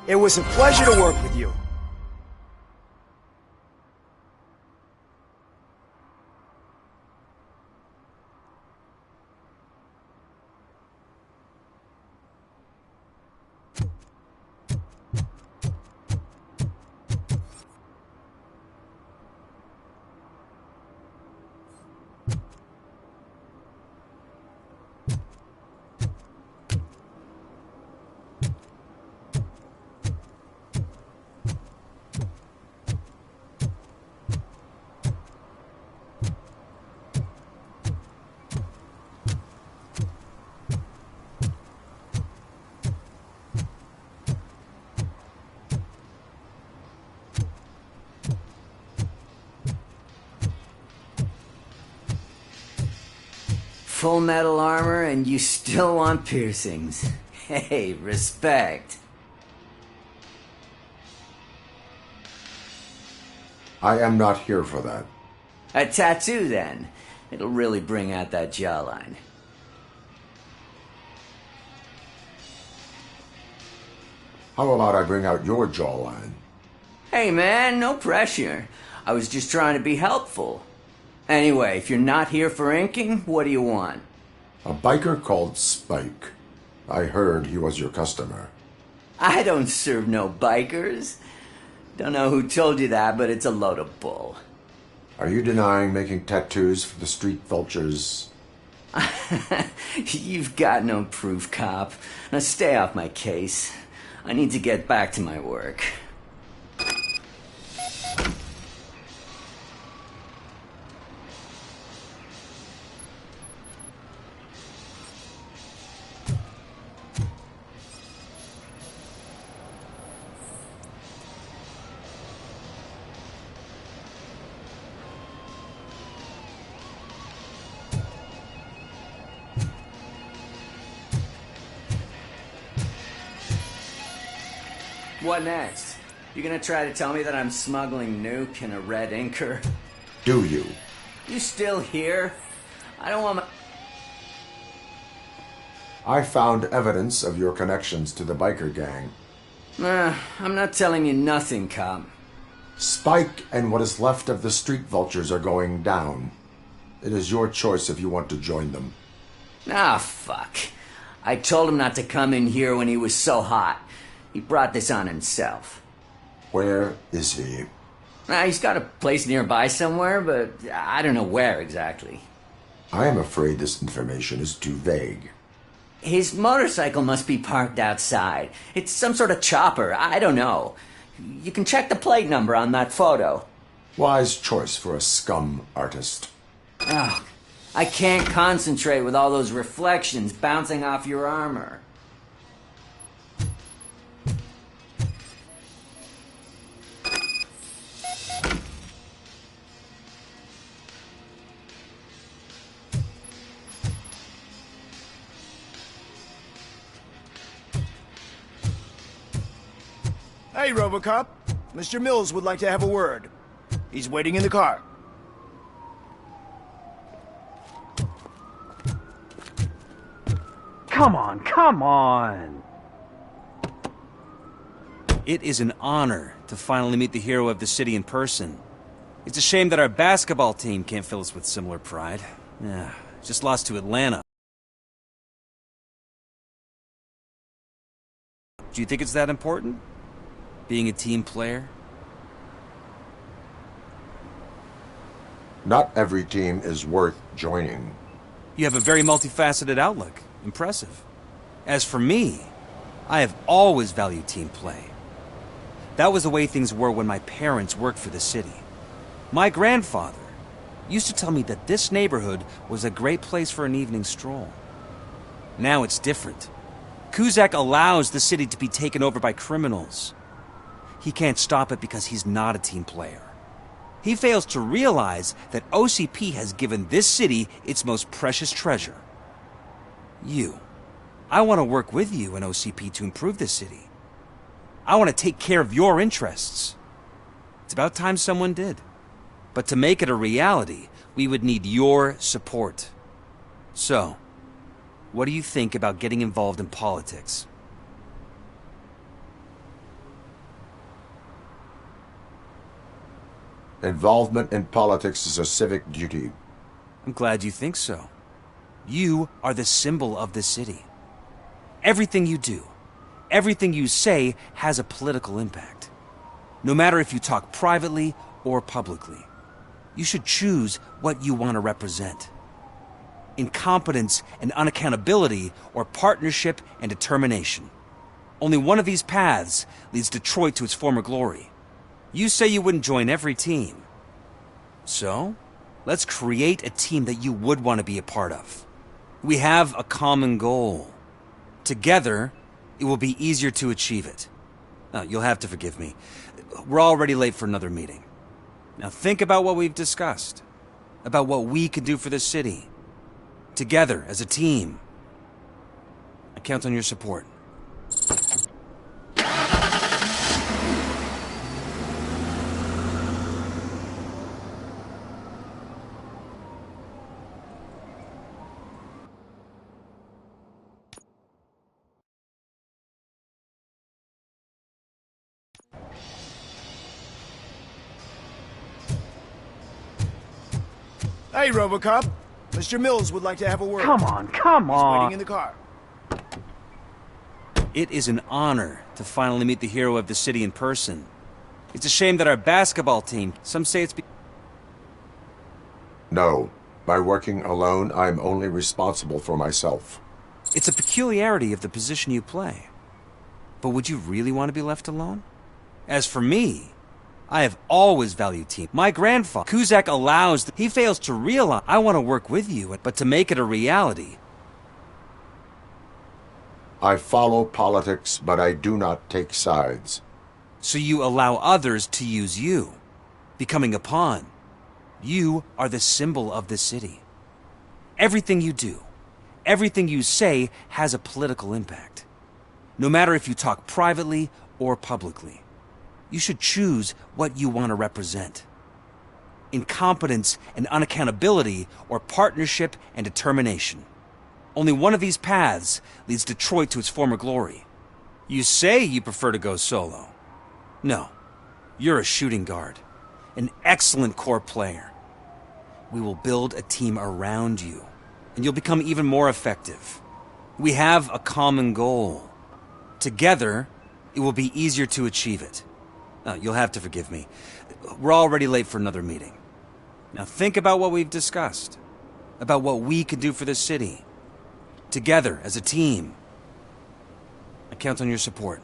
It was a pleasure to work with you. Full metal armor and you still want piercings. Hey, respect. I am not here for that. A tattoo, then. It'll really bring out that jawline. How about I bring out your jawline? Hey, man, no pressure. I was just trying to be helpful. Anyway, if you're not here for inking, what do you want? A biker called Spike. I heard he was your customer. I don't serve no bikers. Don't know who told you that, but it's a load of bull. Are you denying making tattoos for the street vultures? You've got no proof, cop. Now stay off my case. I need to get back to my work. What next? You gonna try to tell me that I'm smuggling nuke in a red inker? Do you? You still here? I don't want my... I found evidence of your connections to the biker gang. I'm not telling you nothing, cop. Spike and what is left of the street vultures are going down. It is your choice if you want to join them. Ah, fuck. I told him not to come in here when he was so hot. He brought this on himself. Where is he? He's got a place nearby somewhere, but I don't know where exactly. I am afraid this information is too vague. His motorcycle must be parked outside. It's some sort of chopper. I don't know. You can check the plate number on that photo. Wise choice for a scum artist. Oh, I can't concentrate with all those reflections bouncing off your armor. Hey, Robocop. Mr. Mills would like to have a word. He's waiting in the car. Come on, come on! It is an honor to finally meet the hero of the city in person. It's a shame that our basketball team can't fill us with similar pride. Yeah, just lost to Atlanta. Do you think it's that important? Being a team player? Not every team is worth joining. You have a very multifaceted outlook. Impressive. As for me, I have always valued team play. That was the way things were when my parents worked for the city. My grandfather used to tell me that this neighborhood was a great place for an evening stroll. Now it's different. Cusack allows the city to be taken over by criminals. He can't stop it because he's not a team player. He fails to realize that OCP has given this city its most precious treasure. You. I want to work with you and OCP to improve this city. I want to take care of your interests. It's about time someone did. But to make it a reality, we would need your support. So, what do you think about getting involved in politics? Involvement in politics is a civic duty. I'm glad you think so. You are the symbol of the city. Everything you do, everything you say has a political impact. No matter if you talk privately or publicly, you should choose what you want to represent. Incompetence and unaccountability, or partnership and determination. Only one of these paths leads Detroit to its former glory. You say you wouldn't join every team. So, let's create a team that you would want to be a part of. We have a common goal. Together, it will be easier to achieve it. Now, you'll have to forgive me. We're already late for another meeting. Now think about what we've discussed. About what we can do for the city. Together, as a team. I count on your support. Hey, Robocop. Mr. Mills would like to have a word. Come on, come He's waiting on. in the car. It is an honor to finally meet the hero of the city in person. It's a shame that our basketball team, some say it's No. By working alone, I'm only responsible for myself. It's a peculiarity of the position you play. But would you really want to be left alone? As for me, I have always valued team. My grandfather, Kuzak, he fails to realize I want to work with you, but to make it a reality. I follow politics, but I do not take sides. So you allow others to use you, becoming a pawn. You are the symbol of the city. Everything you do, everything you say has a political impact. No matter if you talk privately or publicly, you should choose what you want to represent. Incompetence and unaccountability, or partnership and determination. Only one of these paths leads Detroit to its former glory. You say you prefer to go solo. No, you're a shooting guard, an excellent core player. We will build a team around you, and you'll become even more effective. We have a common goal. Together, it will be easier to achieve it. Now, you'll have to forgive me. We're already late for another meeting. Now think about what we've discussed. About what we can do for the city. Together, as a team. I count on your support.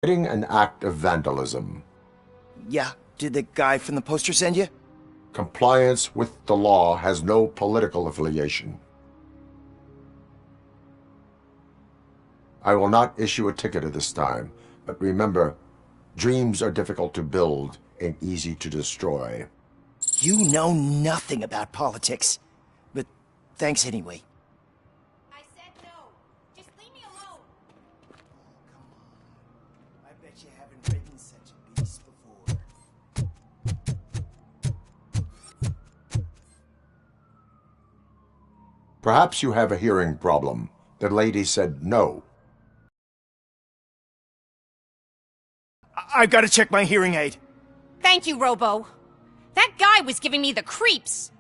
Committing an act of vandalism. Yeah? Did the guy from the poster send you? Compliance with the law has no political affiliation. I will not issue a ticket at this time, but remember, dreams are difficult to build and easy to destroy. You know nothing about politics. But thanks anyway. I said no. Just leave me alone. I bet you haven't written such a piece before. Perhaps you have a hearing problem. The lady said no. I've got to check my hearing aid. Thank you, Robo. That guy was giving me the creeps.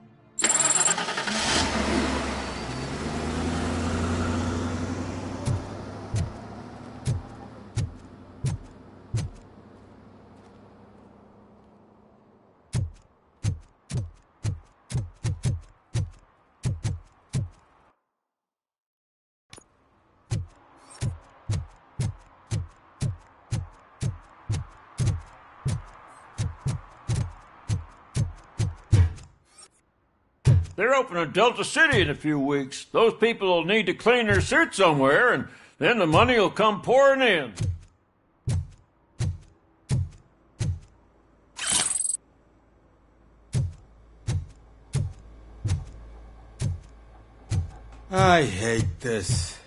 They're opening Delta City in a few weeks. Those people will need to clean their suits somewhere, and then the money will come pouring in. I hate this.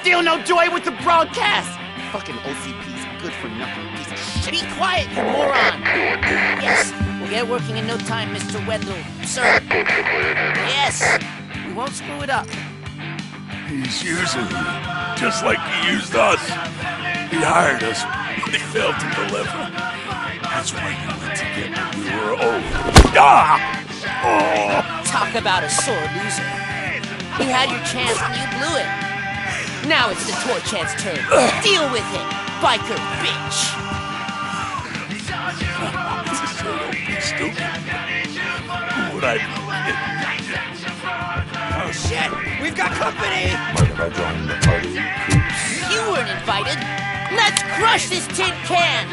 Still no joy with the broadcast! Fucking OCP's good for nothing piece of shit. Be quiet, you moron! Yes, we'll get working in no time, Mr. Wendell. Sir. Yes! We won't screw it up. He's using you, just like he used us. He hired us, but he failed to deliver. That's why he went to get what we were owed. Ah! Oh! Talk about a sore loser. You had your chance and you blew it. Now it's the toy chance turn. Deal with it, biker bitch! Don't be stupid. Who would I be? Oh shit! We've got company! Mind if I join the party, creeps? You weren't invited! Let's crush this tin can!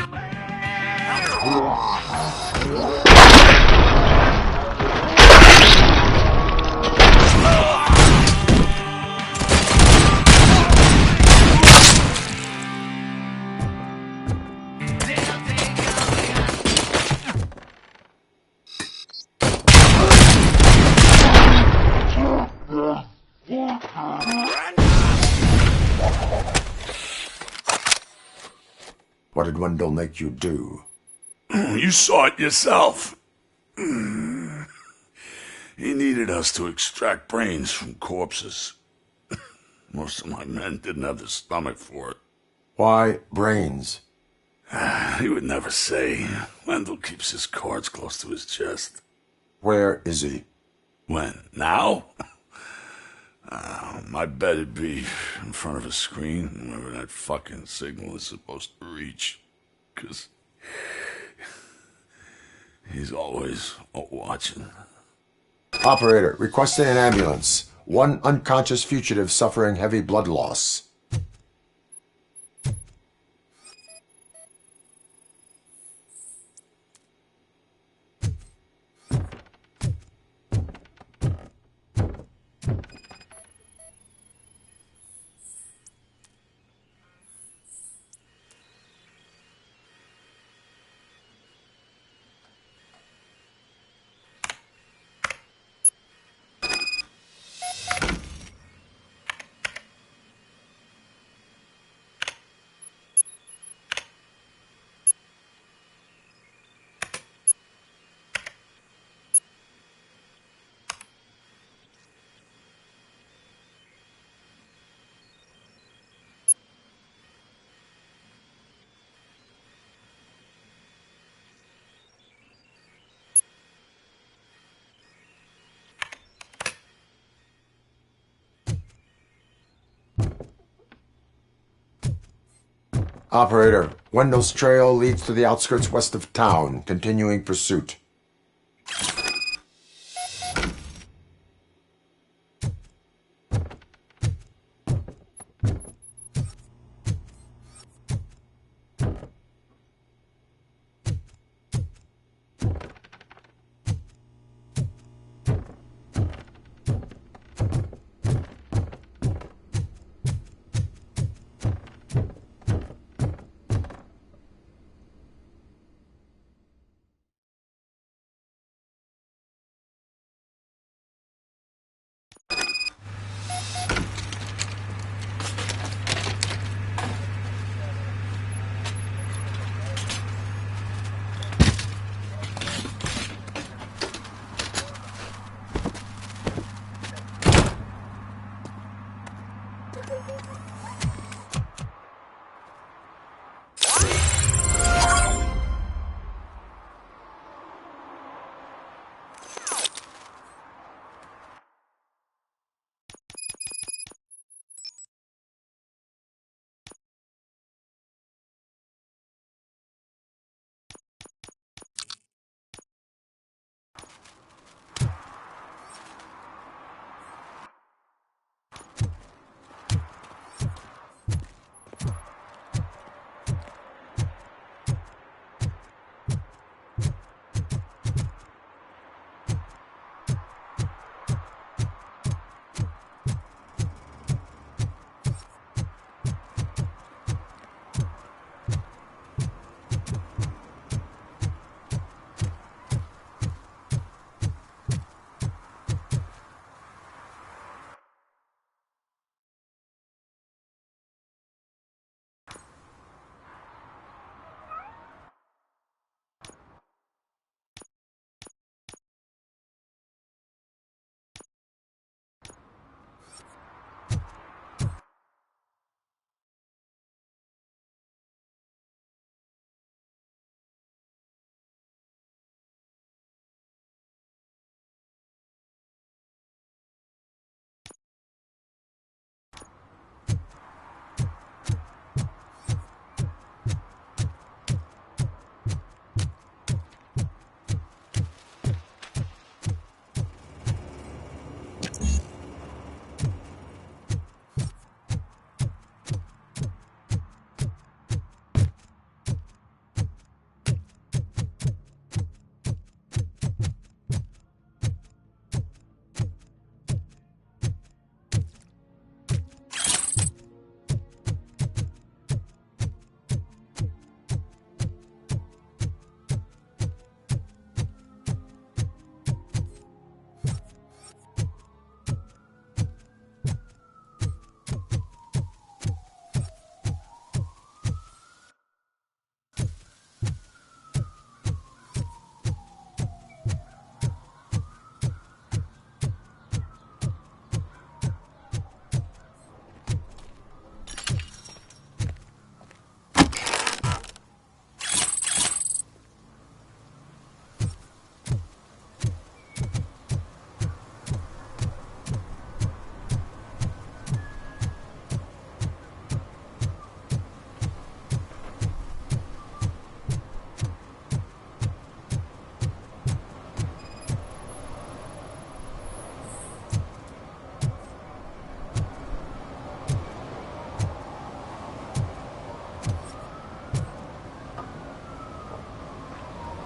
What did Wendell make you do? You saw it yourself. He needed us to extract brains from corpses. Most of my men didn't have the stomach for it. Why brains? He would never say. Wendell keeps his cards close to his chest. Where is he? When? Now? I bet it'd be in front of a screen, wherever that fucking signal is supposed to reach. 'Cause he's always watching. Operator, requesting an ambulance. One unconscious fugitive suffering heavy blood loss. Operator, Wendell's trail leads to the outskirts west of town, continuing pursuit.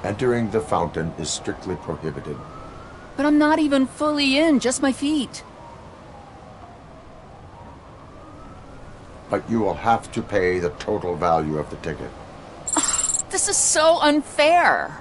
Entering the fountain is strictly prohibited. But I'm not even fully in, just my feet. But you will have to pay the total value of the ticket. This is so unfair.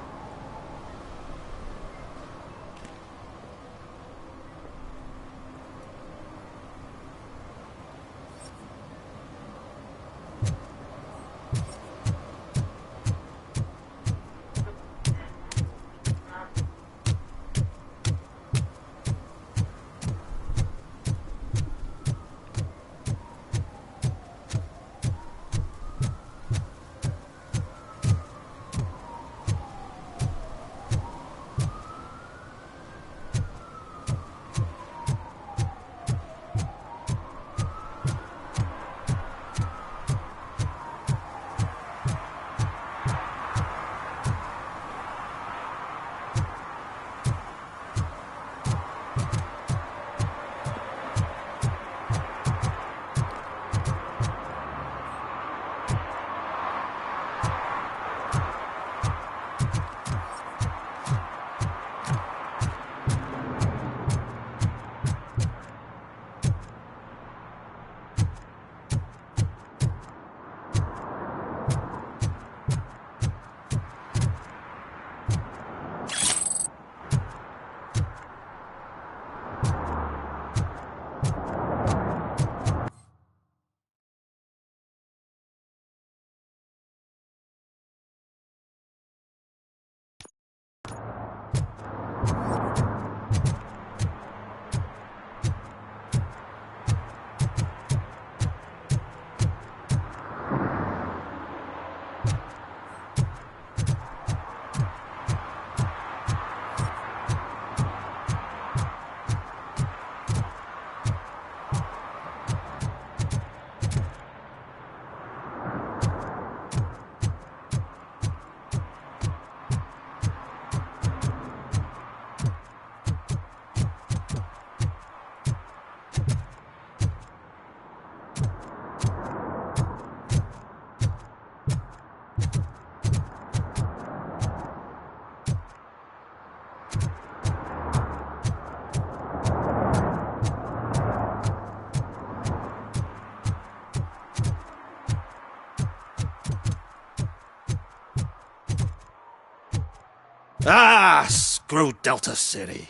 Ah, screw Delta City.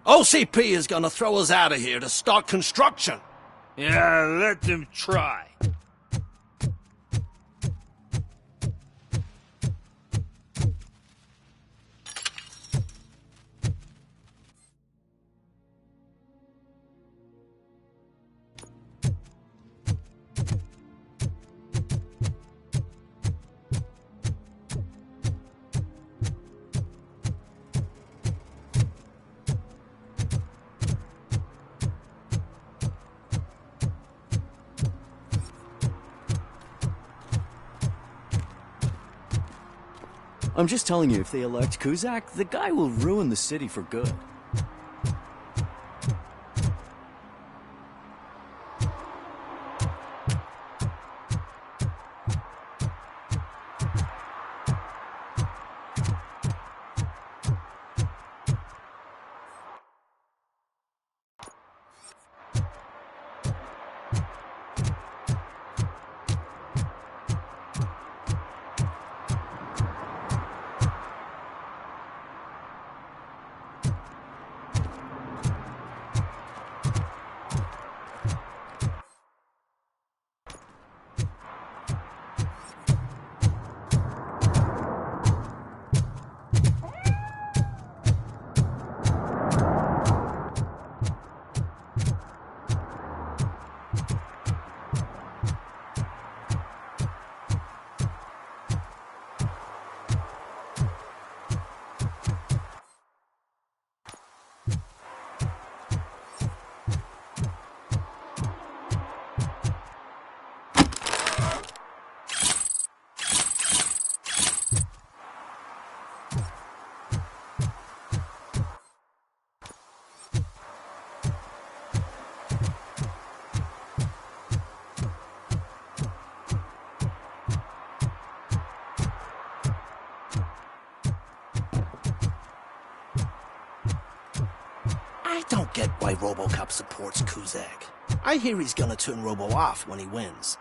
OCP is gonna throw us out of here to start construction. Yeah, let them try. I'm just telling you, if they elect Kuzak, the guy will ruin the city for good. why Robocop supports Kuzak. I hear he's gonna turn Robo off when he wins.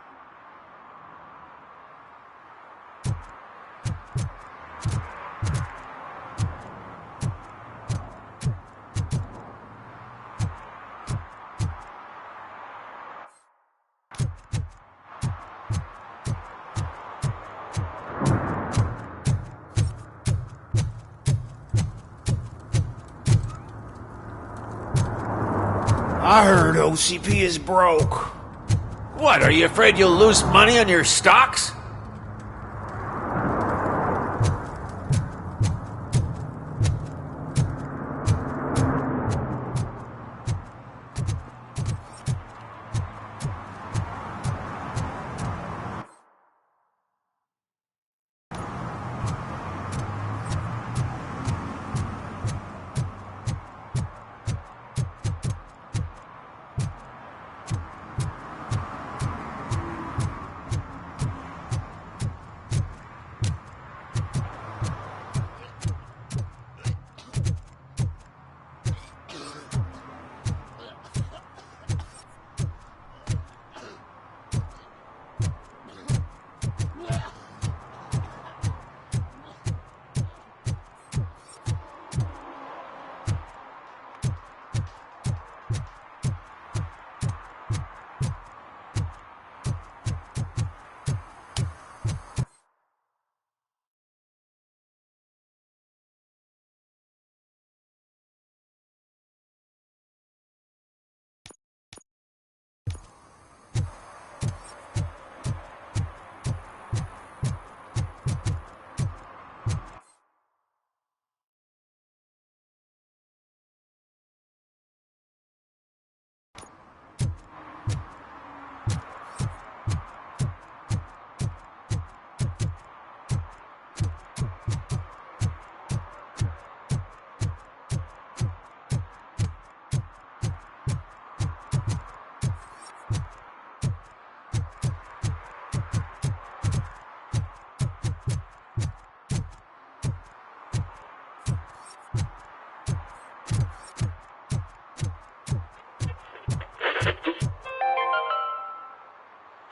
I heard OCP is broke. What, are you afraid you'll lose money on your stocks?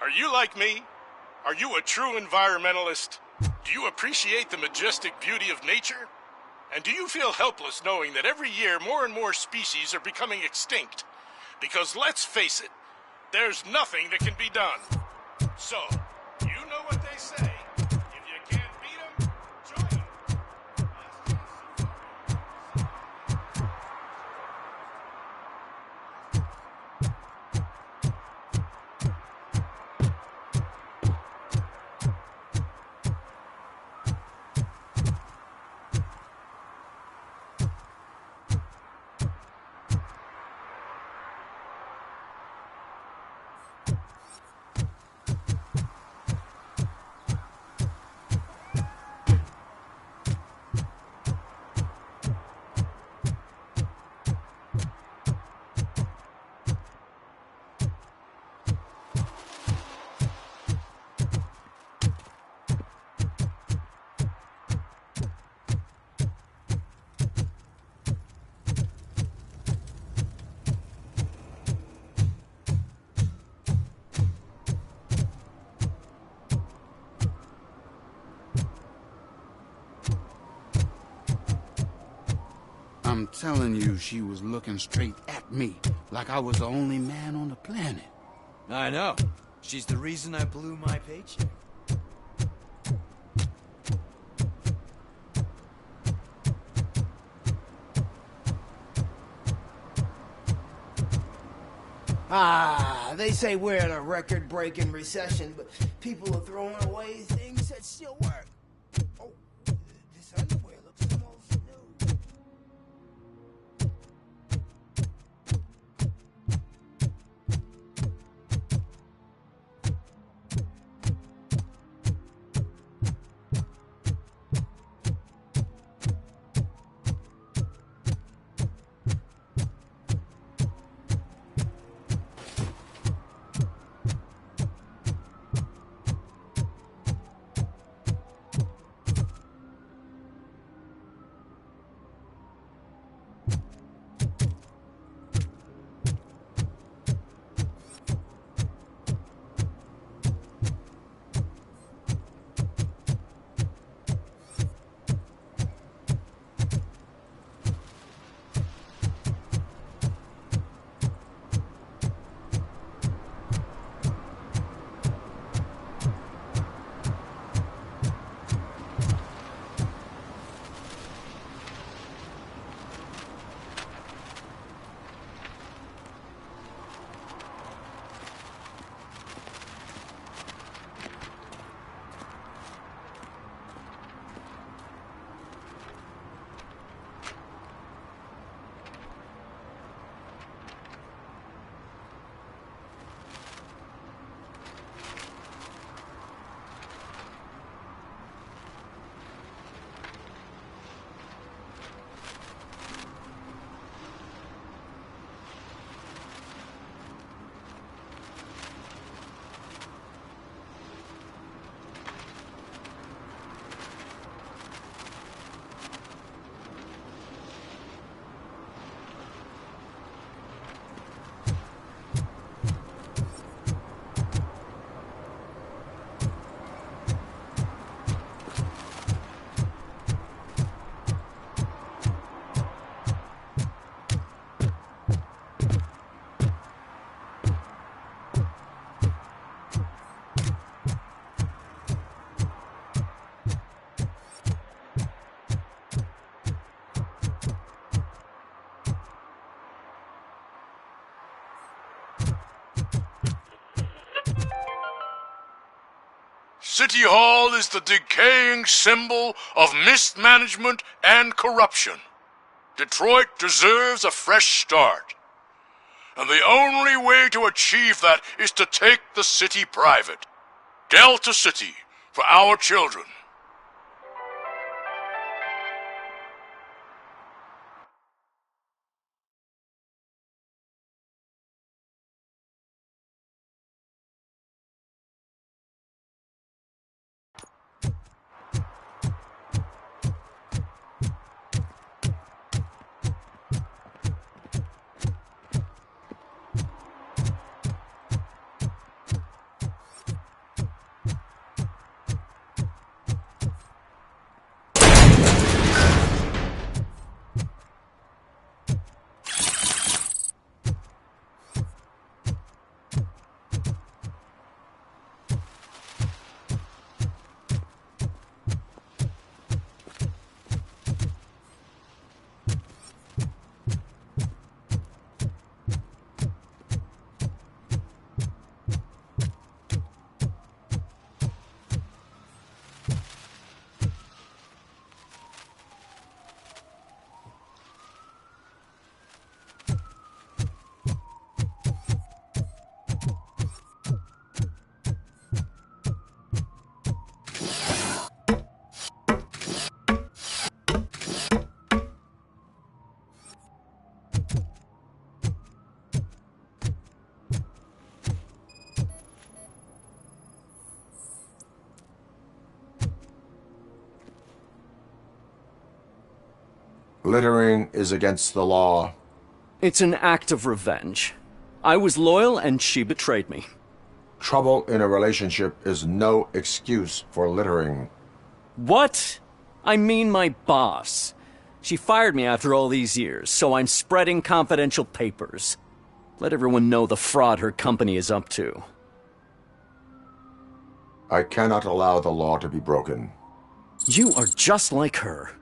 Are you like me? Are you a true environmentalist? Do you appreciate the majestic beauty of nature? And do you feel helpless knowing that every year more and more species are becoming extinct? Because let's face it, there's nothing that can be done. So, you know what they say. If you can't beat 'em, join 'em. I'm telling you, she was looking straight at me, like I was the only man on the planet. I know. She's the reason I blew my paycheck. They say we're in a record-breaking recession, but people are throwing away things that still work. Oh, this underwear looks almost new. City Hall is the decaying symbol of mismanagement and corruption. Detroit deserves a fresh start. And the only way to achieve that is to take the city private. Delta City, for our children. Littering is against the law. It's an act of revenge. I was loyal and she betrayed me. Trouble in a relationship is no excuse for littering. What? I mean my boss. She fired me after all these years, so I'm spreading confidential papers. Let everyone know the fraud her company is up to. I cannot allow the law to be broken. You are just like her.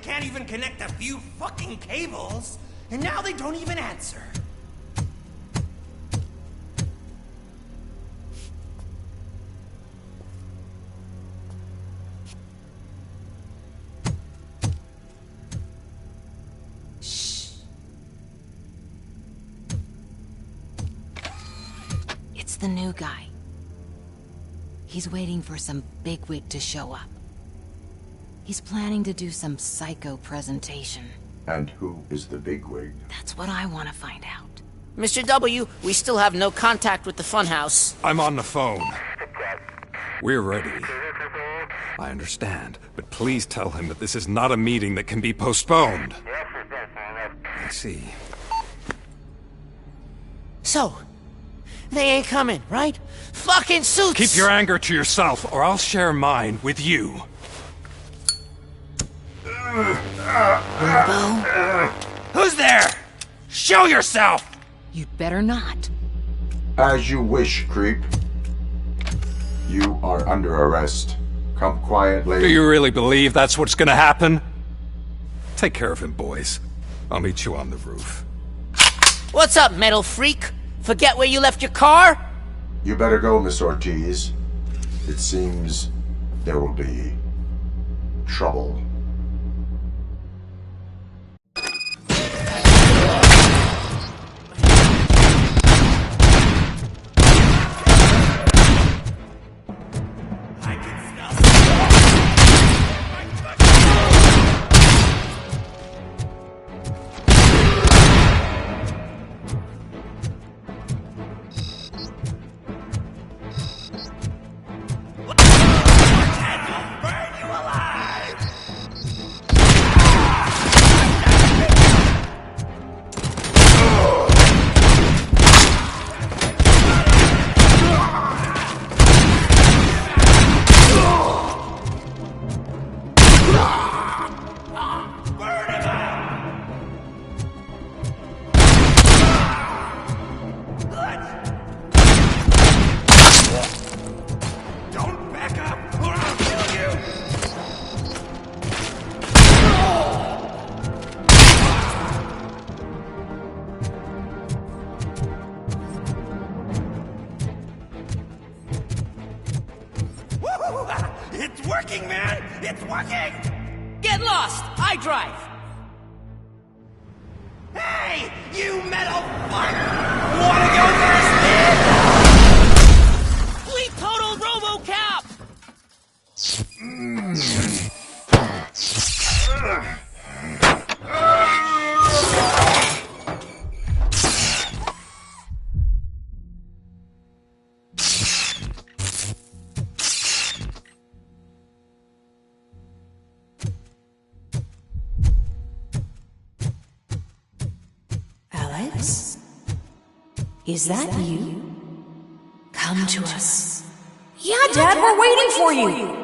can't even connect a few fucking cables. And now they don't even answer. It's the new guy. He's waiting for some bigwig to show up. He's planning to do some psycho presentation. And who is the bigwig? That's what I want to find out. Mr. W, we still have no contact with the funhouse. I'm on the phone. We're ready. I understand, but please tell him that this is not a meeting that can be postponed. I see. So, they ain't coming, right? Fucking suits! Keep your anger to yourself, or I'll share mine with you. Robo? Who's there? Show yourself! You'd better not. As you wish, creep. You are under arrest. Come quietly. Do you really believe that's what's gonna happen? Take care of him, boys. I'll meet you on the roof. What's up, metal freak? Forget where you left your car? You better go, Miss Ortiz. It seems there will be trouble. It's working, man! It's working! Get lost! I drive! Hey! You metal fuck! Wanna go first, man? Fleet total Robocop! Alex? Is that you? Come to us. Yeah, Dad, we're waiting for you.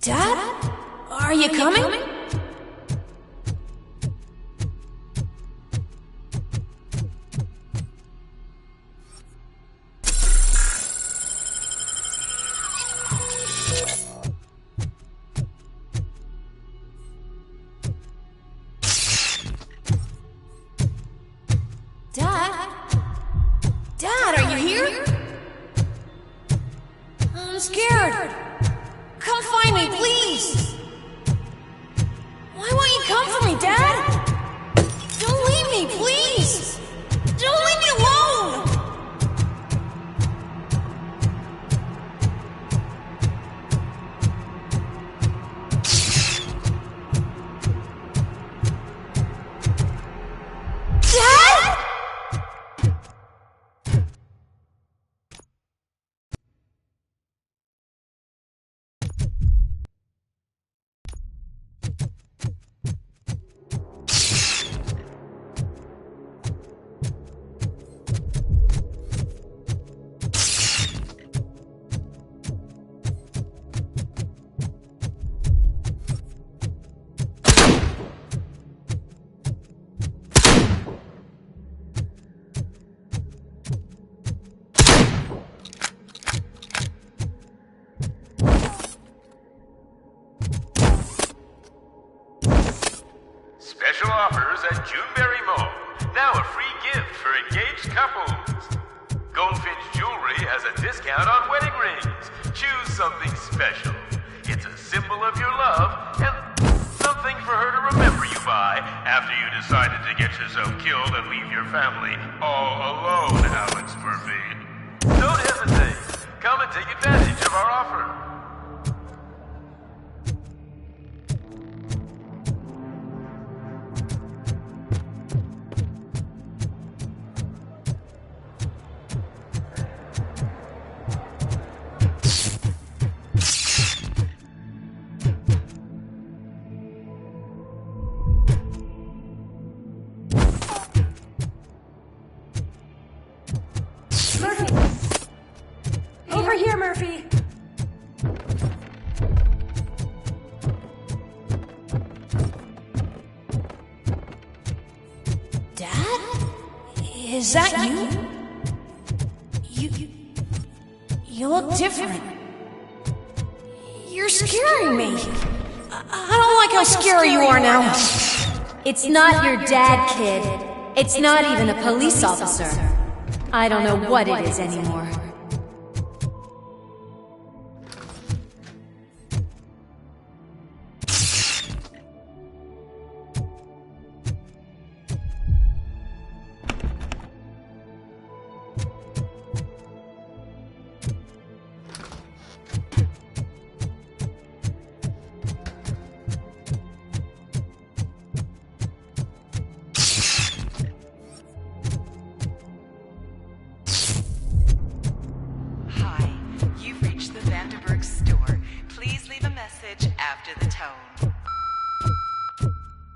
Dad? Are you coming? Dad? Dad, are you here? I'm scared. Come find me, please! Why won't you come for me, Dad? Don't leave me, please! Don't leave me alone! Special offers at Juneberry Mall. Now a free gift for engaged couples. Goldfinch Jewelry has a discount on wedding rings. Choose something special. It's a symbol of your love and something for her to remember you by after you decided to get yourself killed and leave your family all alone, Alex Murphy. Don't hesitate. Come and take advantage of our offer. Over here, Murphy! Dad? Is that you? You look different. You're scaring me. I don't like how scary you are now. It's not your dad, kid. It's not even a police officer. I don't know what it is anymore.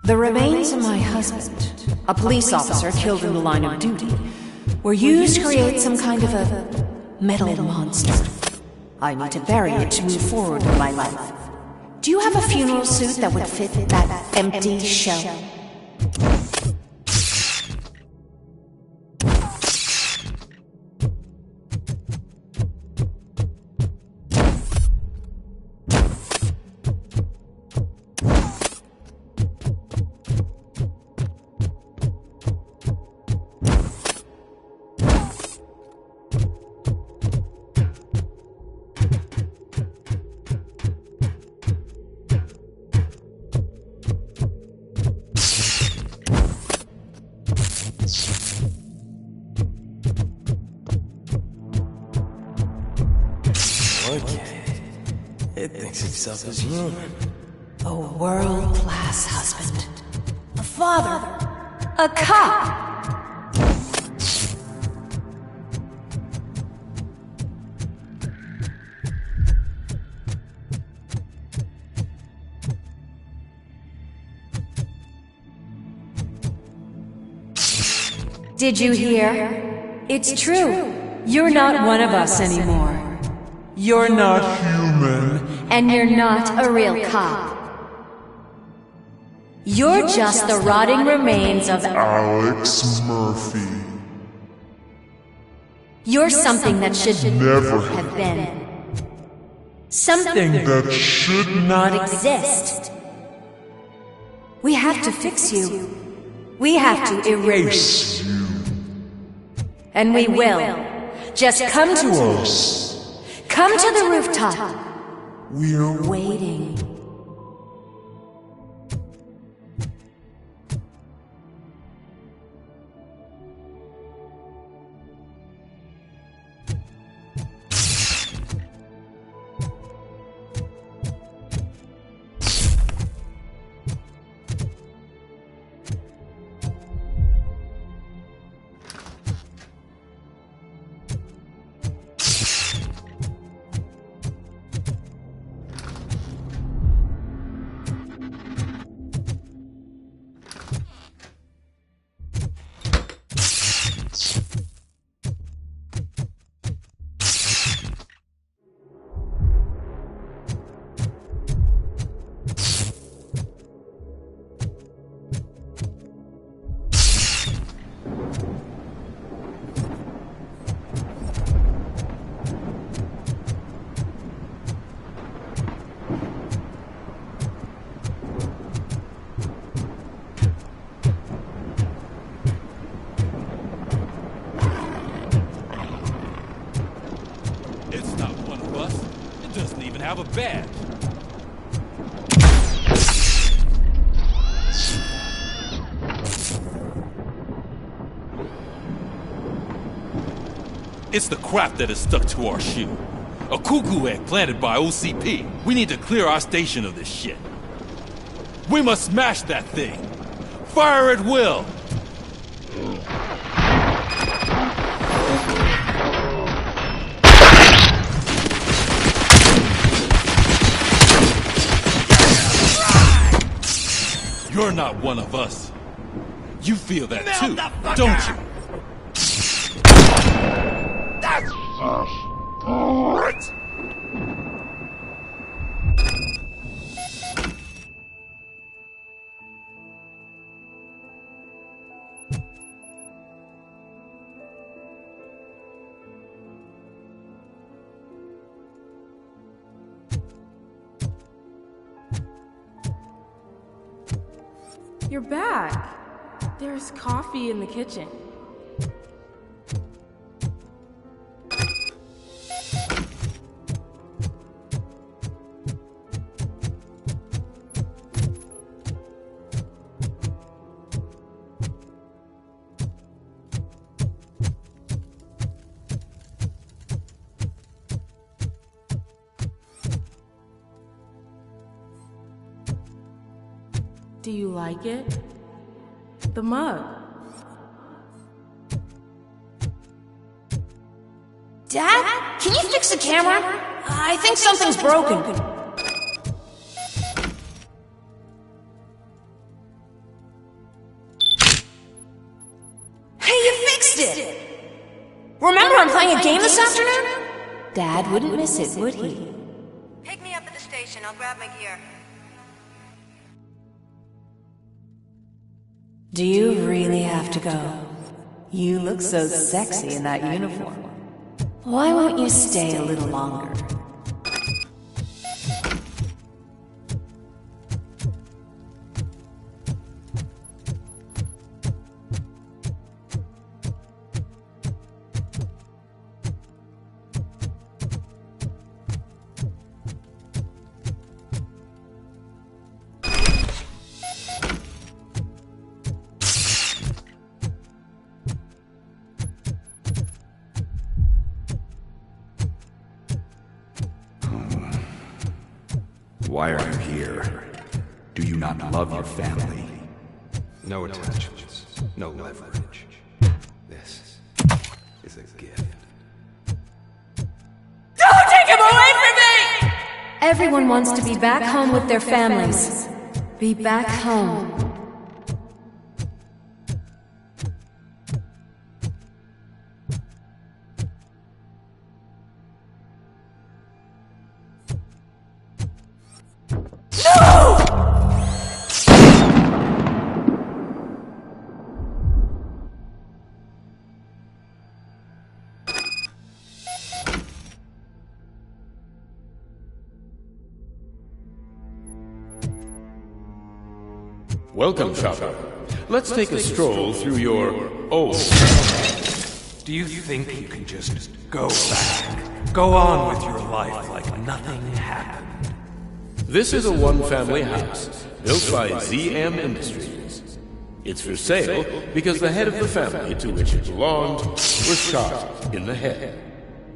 The remains of my husband, a police officer killed in the line of duty, were used to create some kind of a metal monster. I need to bury it to move forward in my life. Do you have a funeral suit that would fit that empty shell? It thinks itself as human. A world-class husband. A father. A cop. Did you hear? It's true. You're not one of us anymore. You're not human. And you're not a real cop. You're just the rotting remains of Alex Murphy. You're something that should never have been. Something that should not exist. We have to fix you. We have to erase you. And we will. Just come to us. Come to the rooftop. We're waiting. have a badge. It's the crap that is stuck to our shoe. A cuckoo egg planted by OCP. We need to clear our station of this shit. We must smash that thing. Fire at will. You're not one of us. You feel that too, don't you? You're back. There's coffee in the kitchen. Do you like it? The mug. Dad? Can you fix the camera? I think something's broken. Hey, you fixed it! Remember I'm playing a game this afternoon? Dad wouldn't miss it, would he? Pick me up at the station. I'll grab my gear. Do you really have to go? You look so sexy in that uniform. Why won't you stay a little longer? Why are you here? Do you not love your family? No attachments, no leverage. This is a gift. Don't take him away from me! Everyone wants to be back home with their families. Be back home. Welcome, shopper. Let's take a stroll through your old... Do you think you can just go back? Go on with your life like nothing happened? This is a one-family house built by ZM Industries. It's for sale because the head of the family to which it belonged was shot in the head.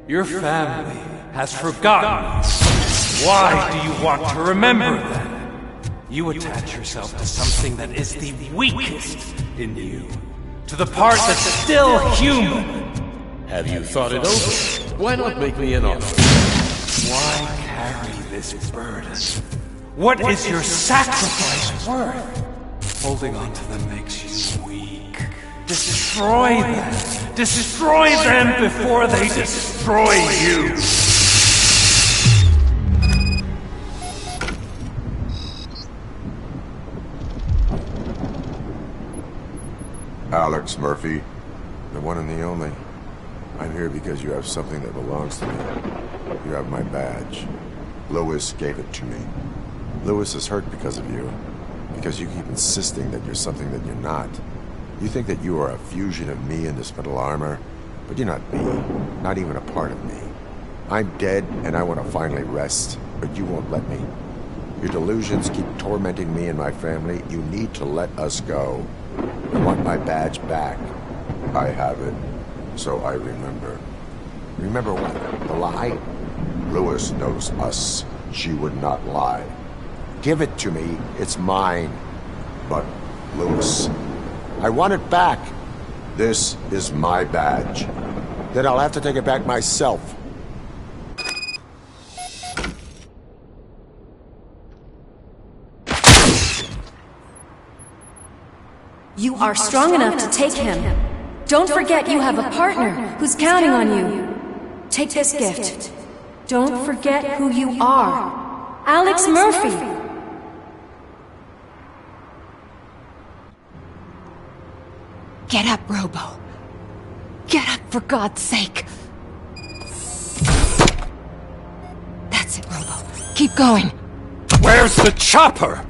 Your family has forgotten. Why do you want to remember them? You attach yourself to something that is the weakest in you. To the part that's still human. Have you thought it over? Why not make me an offer? Why carry this burden? What is your sacrifice worth? Holding on to them makes you weak. Destroy them. Destroy them before they destroy you. Alex Murphy, the one and the only. I'm here because you have something that belongs to me. You have my badge. Lewis gave it to me. Lewis is hurt because of you. Because you keep insisting that you're something that you're not. You think that you are a fusion of me in this metal armor, but you're not me. Not even a part of me. I'm dead, and I want to finally rest. but you won't let me. Your delusions keep tormenting me and my family. You need to let us go. I want my badge back. I have it, so I remember. Remember what? The lie? Lewis knows us. She would not lie. Give it to me. It's mine. But, Lewis, I want it back. This is my badge. Then I'll have to take it back myself. You are strong enough to take him. Don't forget you have a partner who's counting on you. Take this gift. Don't forget who you are. Alex Murphy. Get up, Robo. Get up, for God's sake. That's it, Robo. Keep going. Where's the chopper?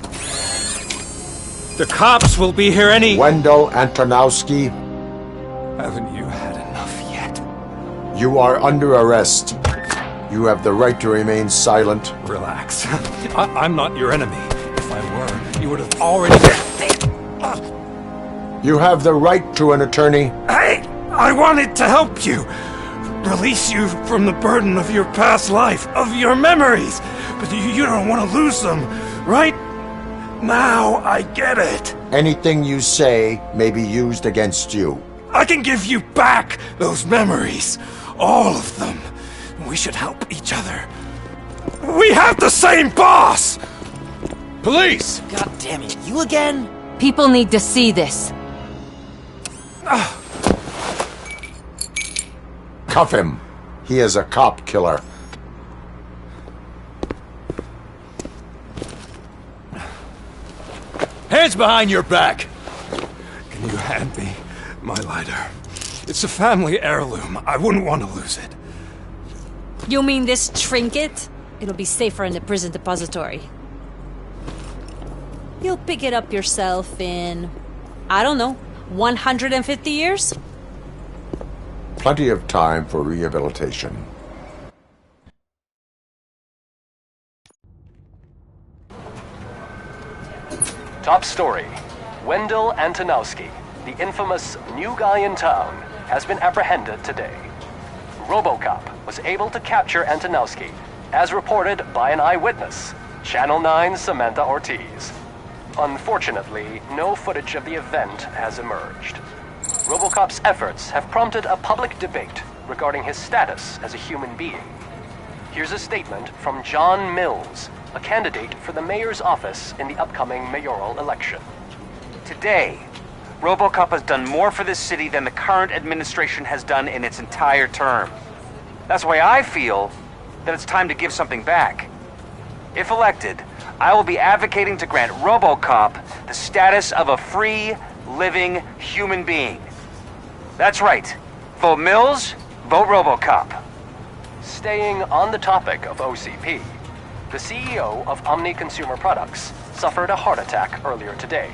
The cops will be here any... Wendell Antonowski. Haven't you had enough yet? You are under arrest. You have the right to remain silent. Relax. I'm not your enemy. If I were, you would have already... You have the right to an attorney. Hey! I wanted to help you! Release you from the burden of your past life, of your memories! But you don't want to lose them, right? Now I get it. Anything you say may be used against you. I can give you back those memories. All of them. We should help each other. We have the same boss! Police! God damn it, you again? People need to see this. Cuff him. He is a cop killer. Hands behind your back! Can you hand me my lighter? It's a family heirloom. I wouldn't want to lose it. You mean this trinket? It'll be safer in the prison depository. You'll pick it up yourself in, I don't know, 150 years? Plenty of time for rehabilitation. Top story. Wendell Antonowski, the infamous new guy in town, has been apprehended today. Robocop was able to capture Antonowski, as reported by an eyewitness, Channel 9's Samantha Ortiz. Unfortunately, no footage of the event has emerged. Robocop's efforts have prompted a public debate regarding his status as a human being. Here's a statement from John Mills, a candidate for the mayor's office in the upcoming mayoral election. Today, Robocop has done more for this city than the current administration has done in its entire term. That's why I feel that it's time to give something back. If elected, I will be advocating to grant Robocop the status of a free, living human being. That's right. Vote Mills, vote Robocop. Staying on the topic of OCP, the CEO of Omni Consumer Products suffered a heart attack earlier today.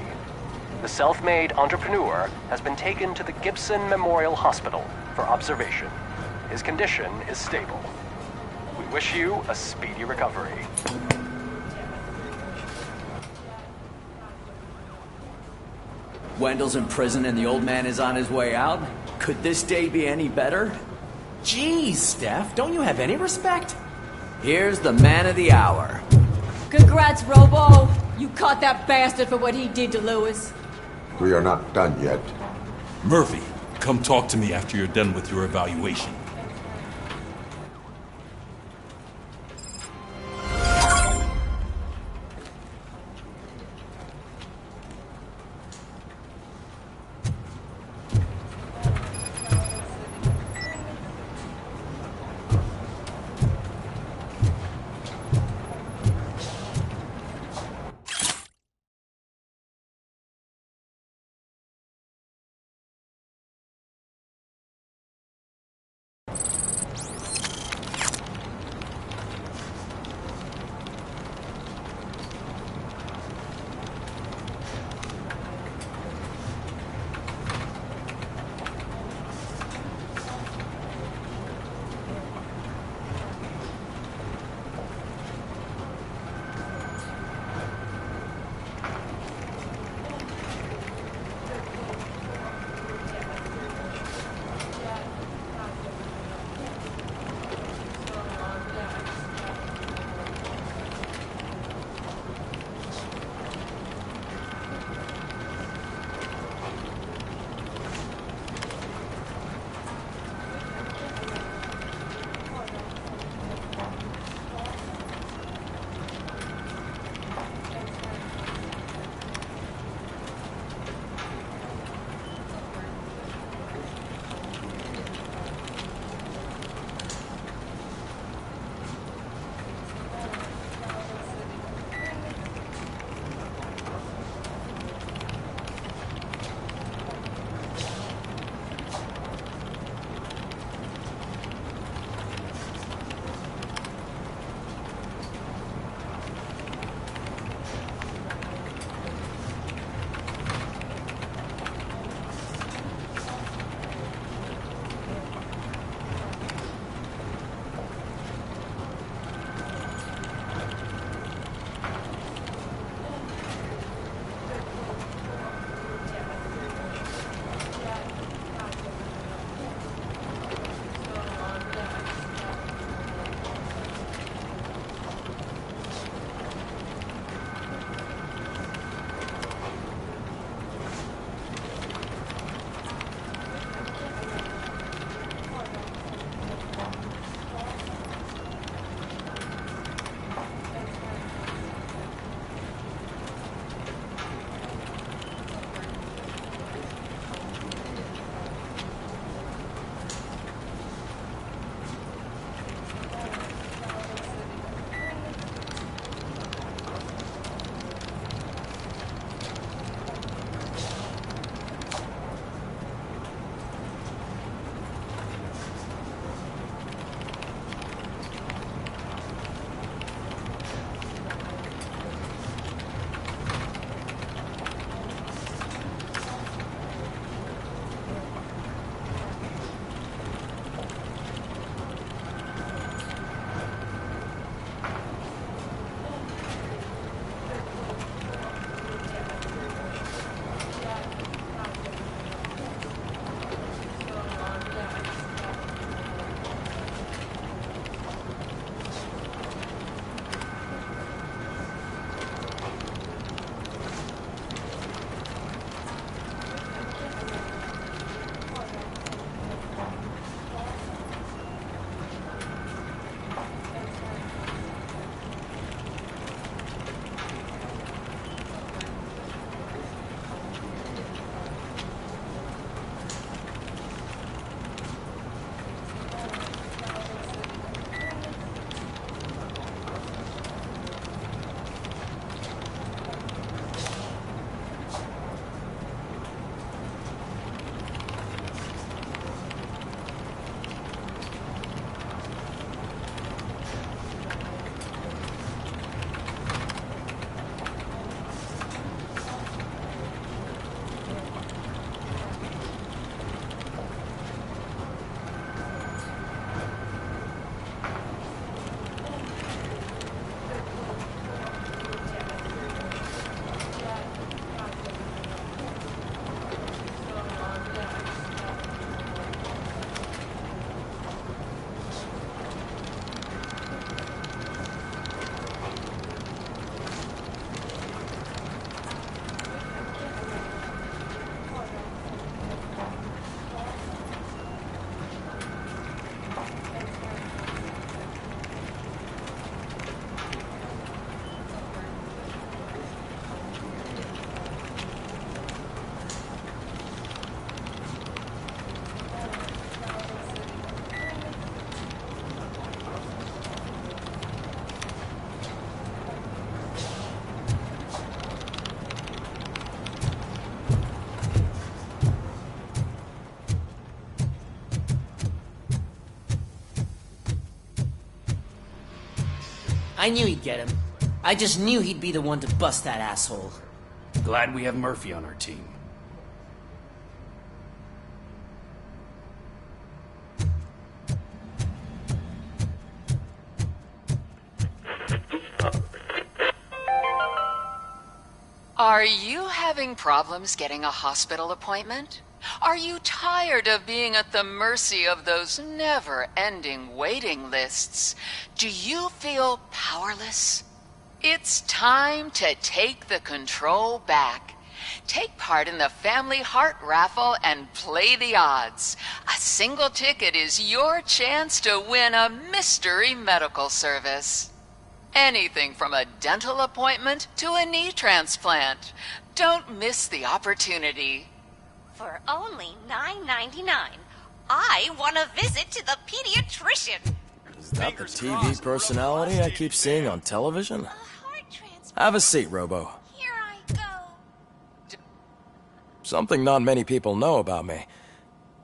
The self-made entrepreneur has been taken to the Gibson Memorial Hospital for observation. His condition is stable. We wish you a speedy recovery. Wendell's in prison and the old man is on his way out? Could this day be any better? Jeez, Steph, don't you have any respect? Here's the man of the hour. Congrats, Robo. You caught that bastard for what he did to Lewis. We are not done yet. Murphy, come talk to me after you're done with your evaluation. I knew he'd get him. I just knew he'd be the one to bust that asshole. Glad we have Murphy on our team. Are you having problems getting a hospital appointment? Are you tired of being at the mercy of those never-ending waiting lists? Do you feel powerless? It's time to take the control back. Take part in the Family Heart Raffle and play the odds. A single ticket is your chance to win a mystery medical service. Anything from a dental appointment to a knee transplant. Don't miss the opportunity. For only $9.99, I want to visit to the pediatrician. Is that the TV personality I keep seeing on television? Have a seat, Robo. Here I go. Something not many people know about me.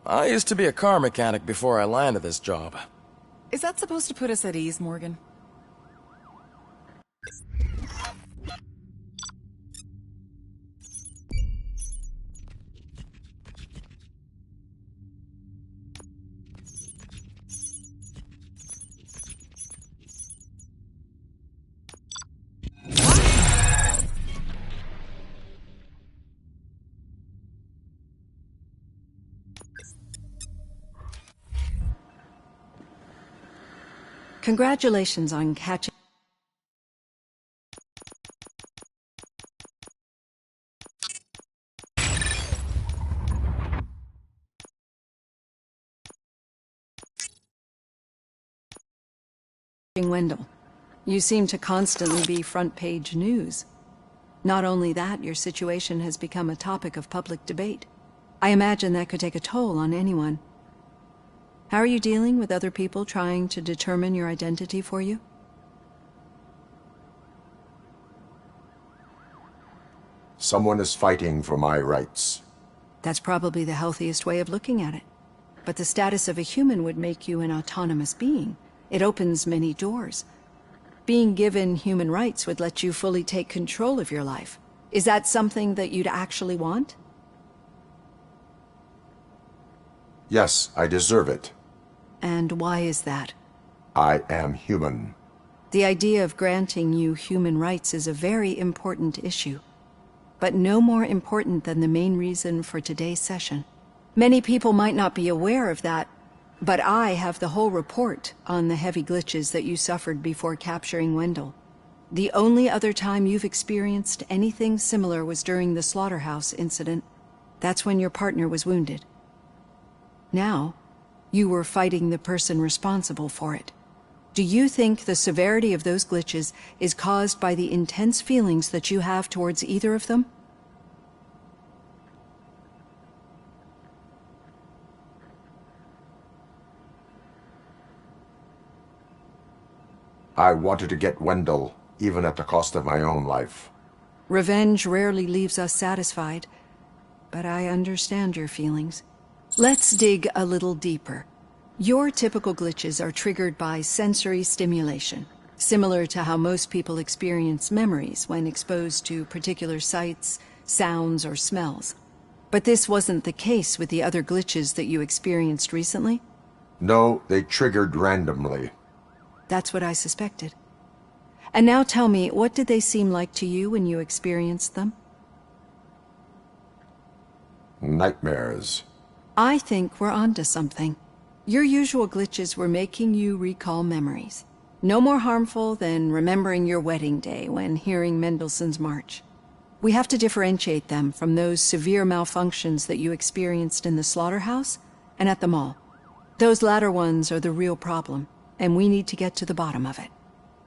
I used to be a car mechanic before I landed this job. Is that supposed to put us at ease, Morgan? Congratulations on catching... Wendell. You seem to constantly be front-page news. Not only that, your situation has become a topic of public debate. I imagine that could take a toll on anyone. How are you dealing with other people trying to determine your identity for you? Someone is fighting for my rights. That's probably the healthiest way of looking at it. But the status of a human would make you an autonomous being. It opens many doors. Being given human rights would let you fully take control of your life. Is that something that you'd actually want? Yes, I deserve it. And why is that? I am human. The idea of granting you human rights is a very important issue, but no more important than the main reason for today's session. Many people might not be aware of that, but I have the whole report on the heavy glitches that you suffered before capturing Wendell. The only other time you've experienced anything similar was during the slaughterhouse incident. That's when your partner was wounded. Now, you were fighting the person responsible for it. Do you think the severity of those glitches is caused by the intense feelings that you have towards either of them? I wanted to get Wendell, even at the cost of my own life. Revenge rarely leaves us satisfied, but I understand your feelings. Let's dig a little deeper. Your typical glitches are triggered by sensory stimulation, similar to how most people experience memories when exposed to particular sights, sounds, or smells. But this wasn't the case with the other glitches that you experienced recently? No, they triggered randomly. That's what I suspected. And now tell me, what did they seem like to you when you experienced them? Nightmares. I think we're onto something. Your usual glitches were making you recall memories. No more harmful than remembering your wedding day when hearing Mendelssohn's March. We have to differentiate them from those severe malfunctions that you experienced in the slaughterhouse and at the mall. Those latter ones are the real problem, and we need to get to the bottom of it.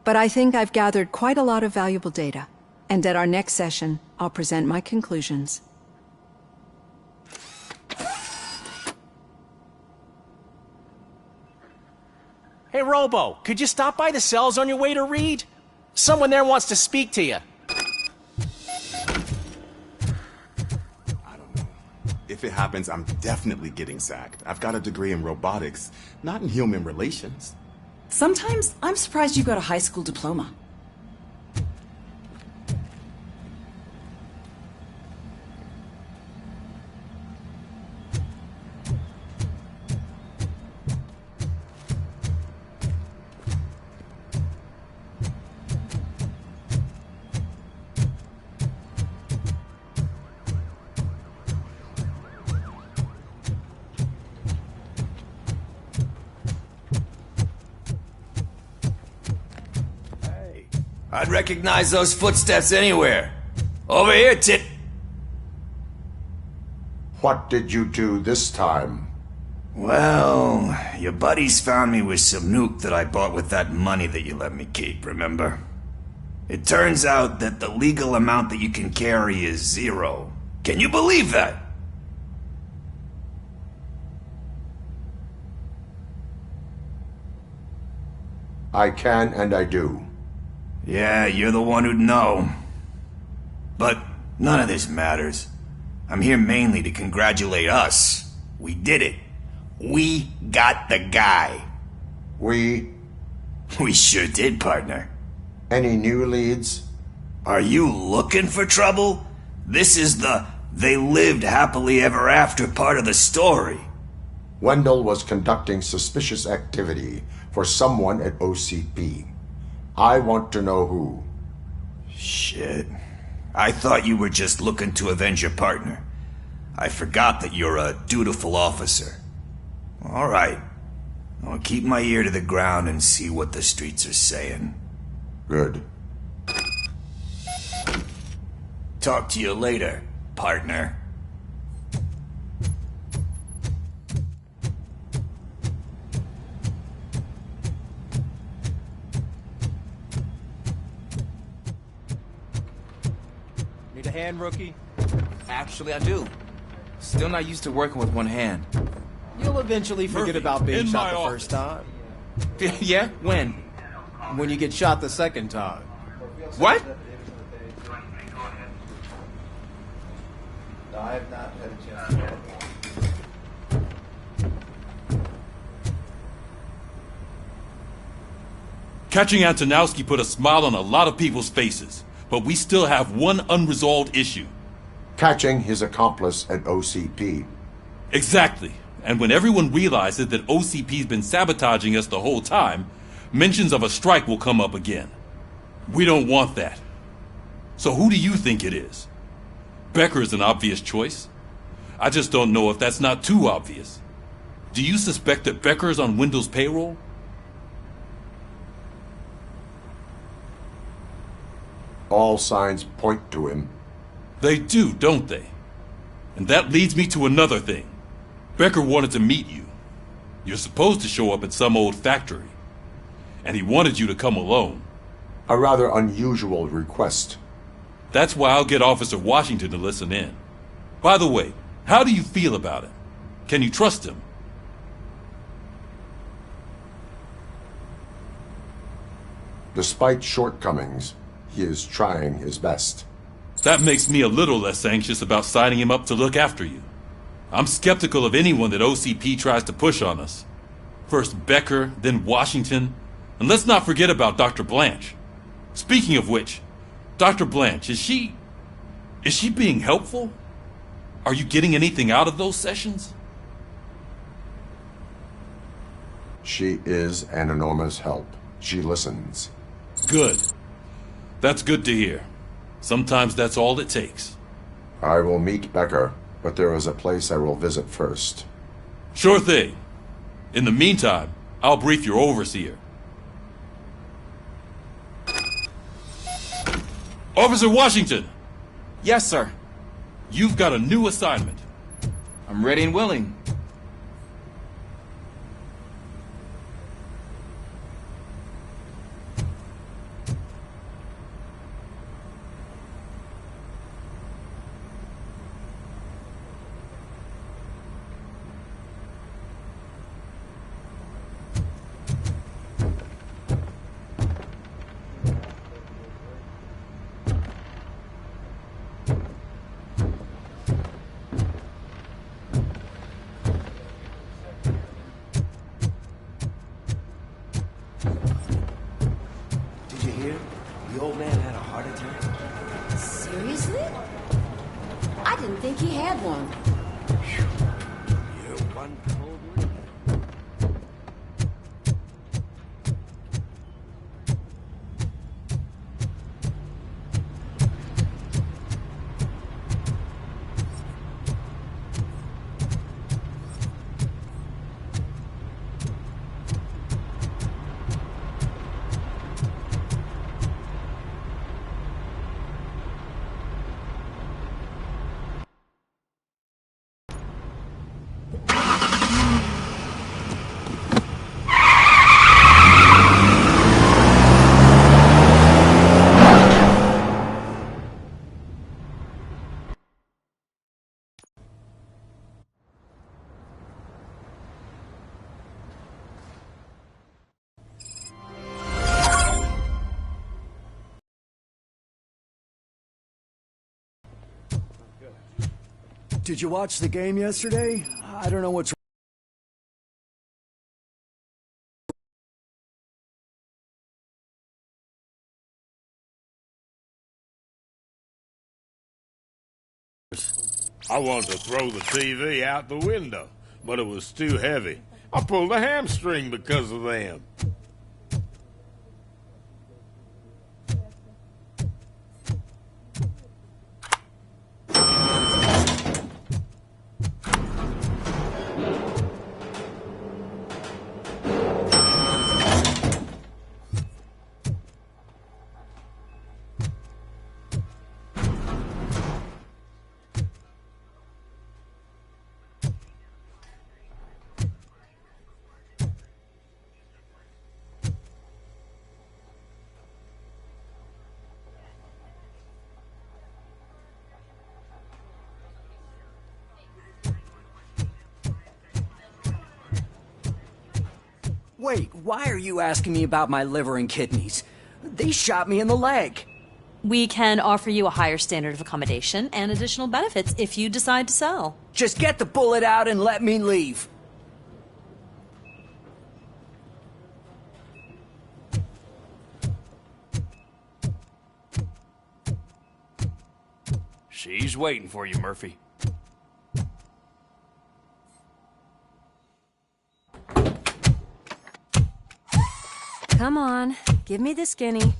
But I think I've gathered quite a lot of valuable data, and at our next session, I'll present my conclusions. Hey, Robo, could you stop by the cells on your way to Reed? Someone there wants to speak to you. If it happens, I'm definitely getting sacked. I've got a degree in robotics, not in human relations. Sometimes I'm surprised you got a high school diploma. I'd recognize those footsteps anywhere. Over here, Tit. What did you do this time? Well, your buddies found me with some nuke that I bought with that money that you let me keep, remember? It turns out that the legal amount that you can carry is 0. Can you believe that? I can and I do. Yeah, you're the one who'd know. But none of this matters. I'm here mainly to congratulate us. We did it. We got the guy. We sure did, partner. Any new leads? Are you looking for trouble? This is the "they lived happily ever after" part of the story. Wendell was conducting suspicious activity for someone at OCP. I want to know who. Shit. I thought you were just looking to avenge your partner. I forgot that you're a dutiful officer. All right. I'll keep my ear to the ground and see what the streets are saying. Good. Talk to you later, partner. Need a hand, rookie? Actually, I do. Still not used to working with one hand. You'll eventually forget about being shot the first time. Yeah? When? When you get shot the second time. What? No, I have not had a chance to. Catching Antonowski put a smile on a lot of people's faces, but we still have one unresolved issue. Catching his accomplice at OCP. Exactly. And when everyone realizes that OCP's been sabotaging us the whole time, mentions of a strike will come up again. We don't want that. So who do you think it is? Becker is an obvious choice. I just don't know if that's not too obvious. Do you suspect that Becker is on Wendell's payroll? All signs point to him. They do, don't they? And that leads me to another thing. Becker wanted to meet you. You're supposed to show up at some old factory. And he wanted you to come alone. A rather unusual request. That's why I'll get Officer Washington to listen in. By the way, how do you feel about him? Can you trust him? Despite shortcomings, he is trying his best. That makes me a little less anxious about signing him up to look after you. I'm skeptical of anyone that OCP tries to push on us. First Becker, then Washington, and let's not forget about Dr. Blanche. Speaking of which, Dr. Blanche, is she being helpful? Are you getting anything out of those sessions? She is an enormous help. She listens. Good. That's good to hear. Sometimes that's all it takes. I will meet Becker, but there is a place I will visit first. Sure thing. In the meantime, I'll brief your overseer. Officer Washington! Yes, sir. You've got a new assignment. I'm ready and willing. Did you hear? The old man had a heart attack. Seriously? I didn't think he had one. You're one cold one. Did you watch the game yesterday? I don't know what's... I wanted to throw the TV out the window, but it was too heavy. I pulled a hamstring because of them. Wait, why are you asking me about my liver and kidneys? They shot me in the leg. We can offer you a higher standard of accommodation and additional benefits if you decide to sell. Just get the bullet out and let me leave. She's waiting for you, Murphy. Come on, give me the skinny.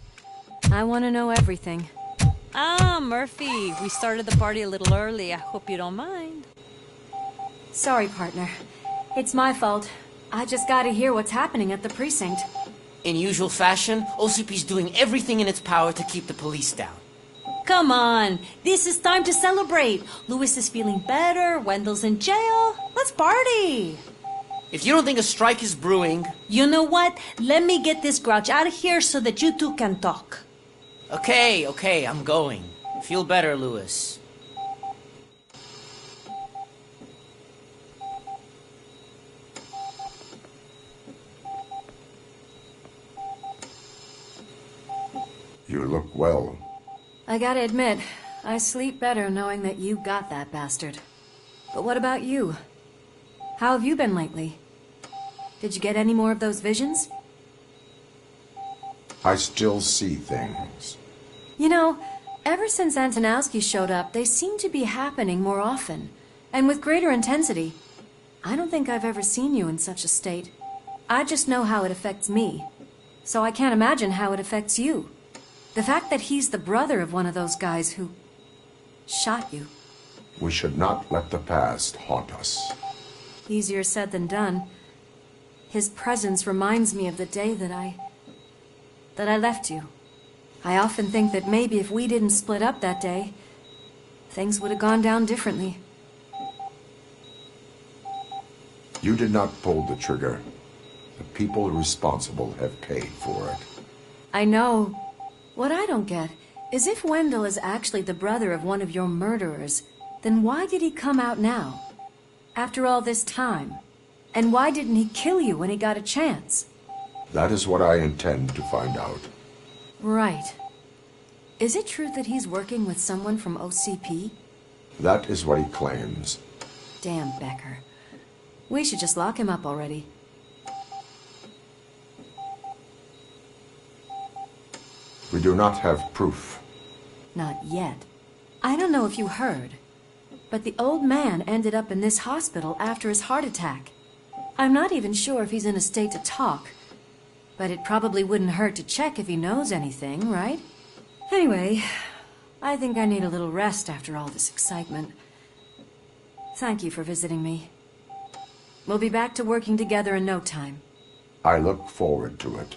I want to know everything. Ah, Murphy, we started the party a little early. I hope you don't mind. Sorry, partner. It's my fault. I just gotta hear what's happening at the precinct. In usual fashion, OCP's doing everything in its power to keep the police down. Come on, this is time to celebrate. Louis is feeling better, Wendell's in jail. Let's party. If you don't think a strike is brewing... You know what? Let me get this grouch out of here so that you two can talk. Okay, I'm going. Feel better, Louis. You look well. I gotta admit, I sleep better knowing that you got that bastard. But what about you? How have you been lately? Did you get any more of those visions? I still see things. You know, ever since Antonowski showed up, they seem to be happening more often, and with greater intensity. I don't think I've ever seen you in such a state. I just know how it affects me, so I can't imagine how it affects you. The fact that he's the brother of one of those guys who shot you. We should not let the past haunt us. Easier said than done. His presence reminds me of the day that I left you. I often think that maybe if we didn't split up that day, things would have gone down differently. You did not pull the trigger. The people responsible have paid for it. I know. What I don't get is if Wendell is actually the brother of one of your murderers, then why did he come out now? After all this time? And why didn't he kill you when he got a chance? That is what I intend to find out. Right. Is it true that he's working with someone from OCP? That is what he claims. Damn Becker. We should just lock him up already. We do not have proof. Not yet. I don't know if you heard, but the old man ended up in this hospital after his heart attack. I'm not even sure if he's in a state to talk, but it probably wouldn't hurt to check if he knows anything, right? Anyway, I think I need a little rest after all this excitement. Thank you for visiting me. We'll be back to working together in no time. I look forward to it.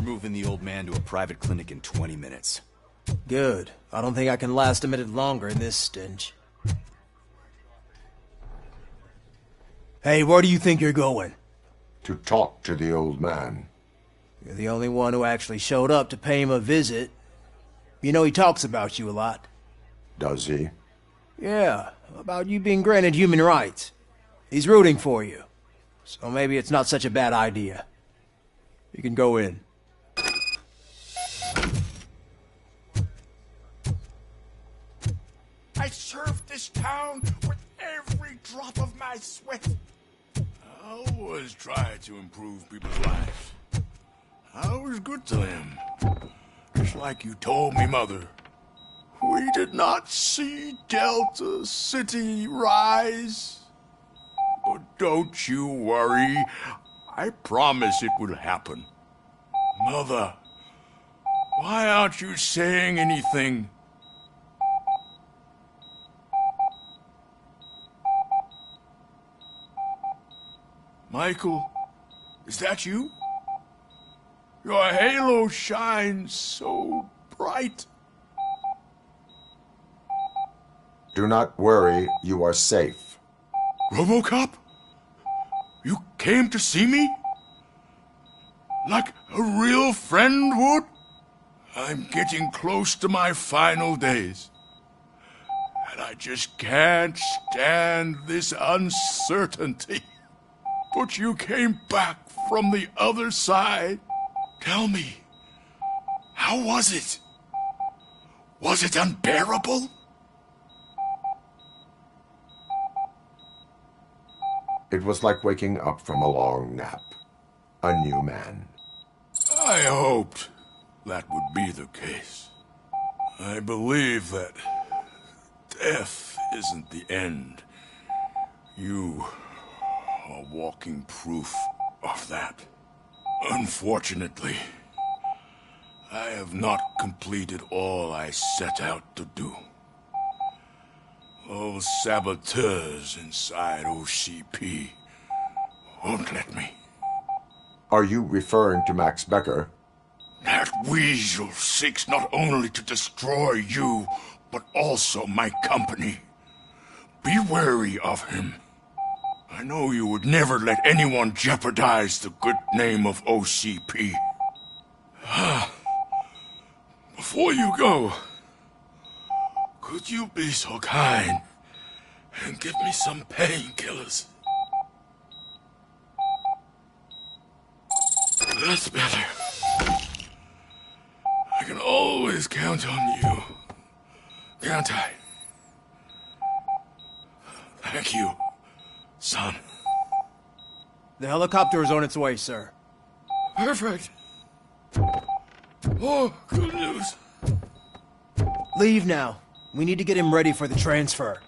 Moving the old man to a private clinic in 20 minutes. Good. I don't think I can last a minute longer in this stench. Hey, where do you think you're going? To talk to the old man. You're the only one who actually showed up to pay him a visit. You know he talks about you a lot. Does he? Yeah, about you being granted human rights. He's rooting for you. So maybe it's not such a bad idea. You can go in. I served this town with every drop of my sweat. I always try to improve people's lives. I was good to them. Just like you told me, Mother. We did not see Delta City rise. But don't you worry. I promise it will happen. Mother, why aren't you saying anything? Michael, is that you? Your halo shines so bright. Do not worry, you are safe. Robocop? You came to see me? Like a real friend would? I'm getting close to my final days. And I just can't stand this uncertainty. But you came back from the other side. Tell me, how was it? Was it unbearable? It was like waking up from a long nap. A new man. I hoped that would be the case. I believe that death isn't the end. You are walking proof of that. Unfortunately, I have not completed all I set out to do. Those saboteurs inside OCP won't let me. Are you referring to Max Becker? That weasel seeks not only to destroy you, but also my company. Be wary of him. I know you would never let anyone jeopardize the good name of OCP. Before you go, could you be so kind and give me some painkillers? That's better. I can always count on you, can't I? Thank you, son. The helicopter is on its way, sir. Perfect. Oh, good news. Leave now. We need to get him ready for the transfer.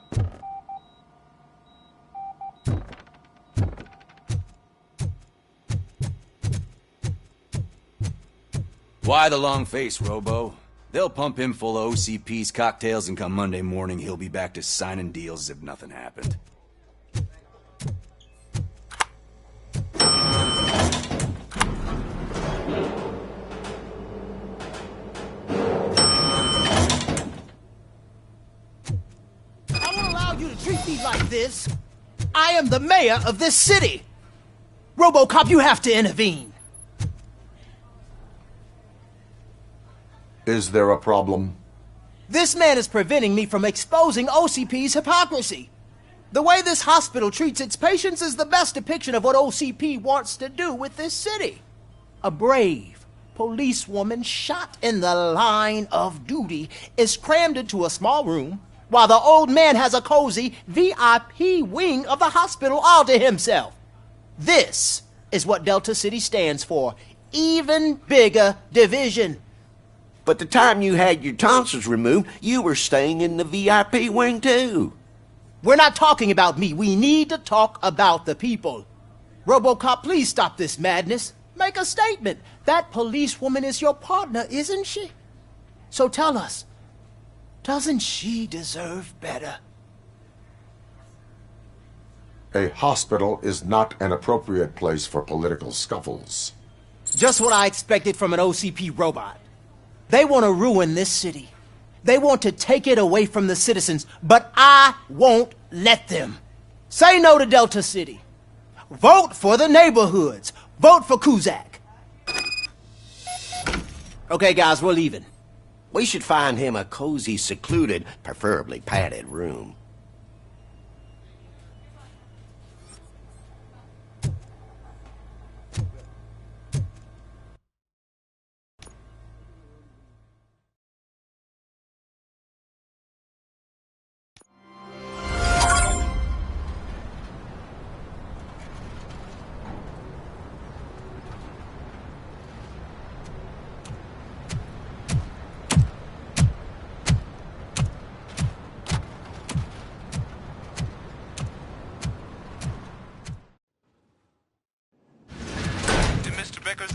Why the long face, Robo? They'll pump him full of OCP's cocktails, and come Monday morning he'll be back to signing deals as if nothing happened. I won't allow you to treat me like this. I am the mayor of this city. Robocop, you have to intervene. Is there a problem? This man is preventing me from exposing OCP's hypocrisy. The way this hospital treats its patients is the best depiction of what OCP wants to do with this city. A brave policewoman shot in the line of duty is crammed into a small room, while the old man has a cozy VIP wing of the hospital all to himself. This is what Delta City stands for. Even bigger division. But the time you had your tonsils removed, you were staying in the VIP wing too. We're not talking about me. We need to talk about the people. Robocop, please stop this madness. Make a statement. That policewoman is your partner, isn't she? So tell us, doesn't she deserve better? A hospital is not an appropriate place for political scuffles. Just what I expected from an OCP robot. They want to ruin this city. They want to take it away from the citizens, but I won't let them. Say no to Delta City. Vote for the neighborhoods. Vote for Kuzak. Okay, guys, we're leaving. We should find him a cozy, secluded, preferably padded room.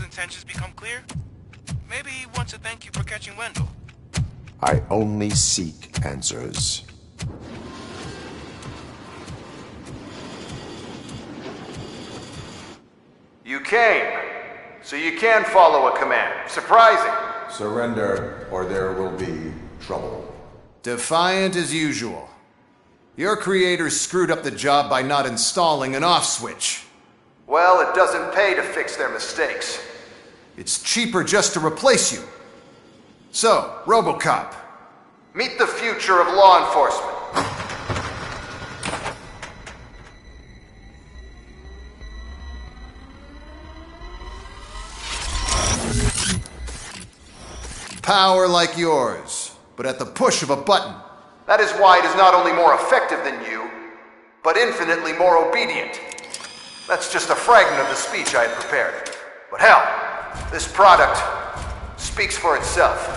Intentions become clear? Maybe he wants to thank you for catching Wendell. I only seek answers. You came, so you can follow a command. Surprising. Surrender, or there will be trouble. Defiant as usual. Your creators screwed up the job by not installing an off switch. Well, it doesn't pay to fix their mistakes. It's cheaper just to replace you. So, Robocop, meet the future of law enforcement. Power like yours, but at the push of a button. That is why it is not only more effective than you, but infinitely more obedient. That's just a fragment of the speech I had prepared. But hell, this product speaks for itself.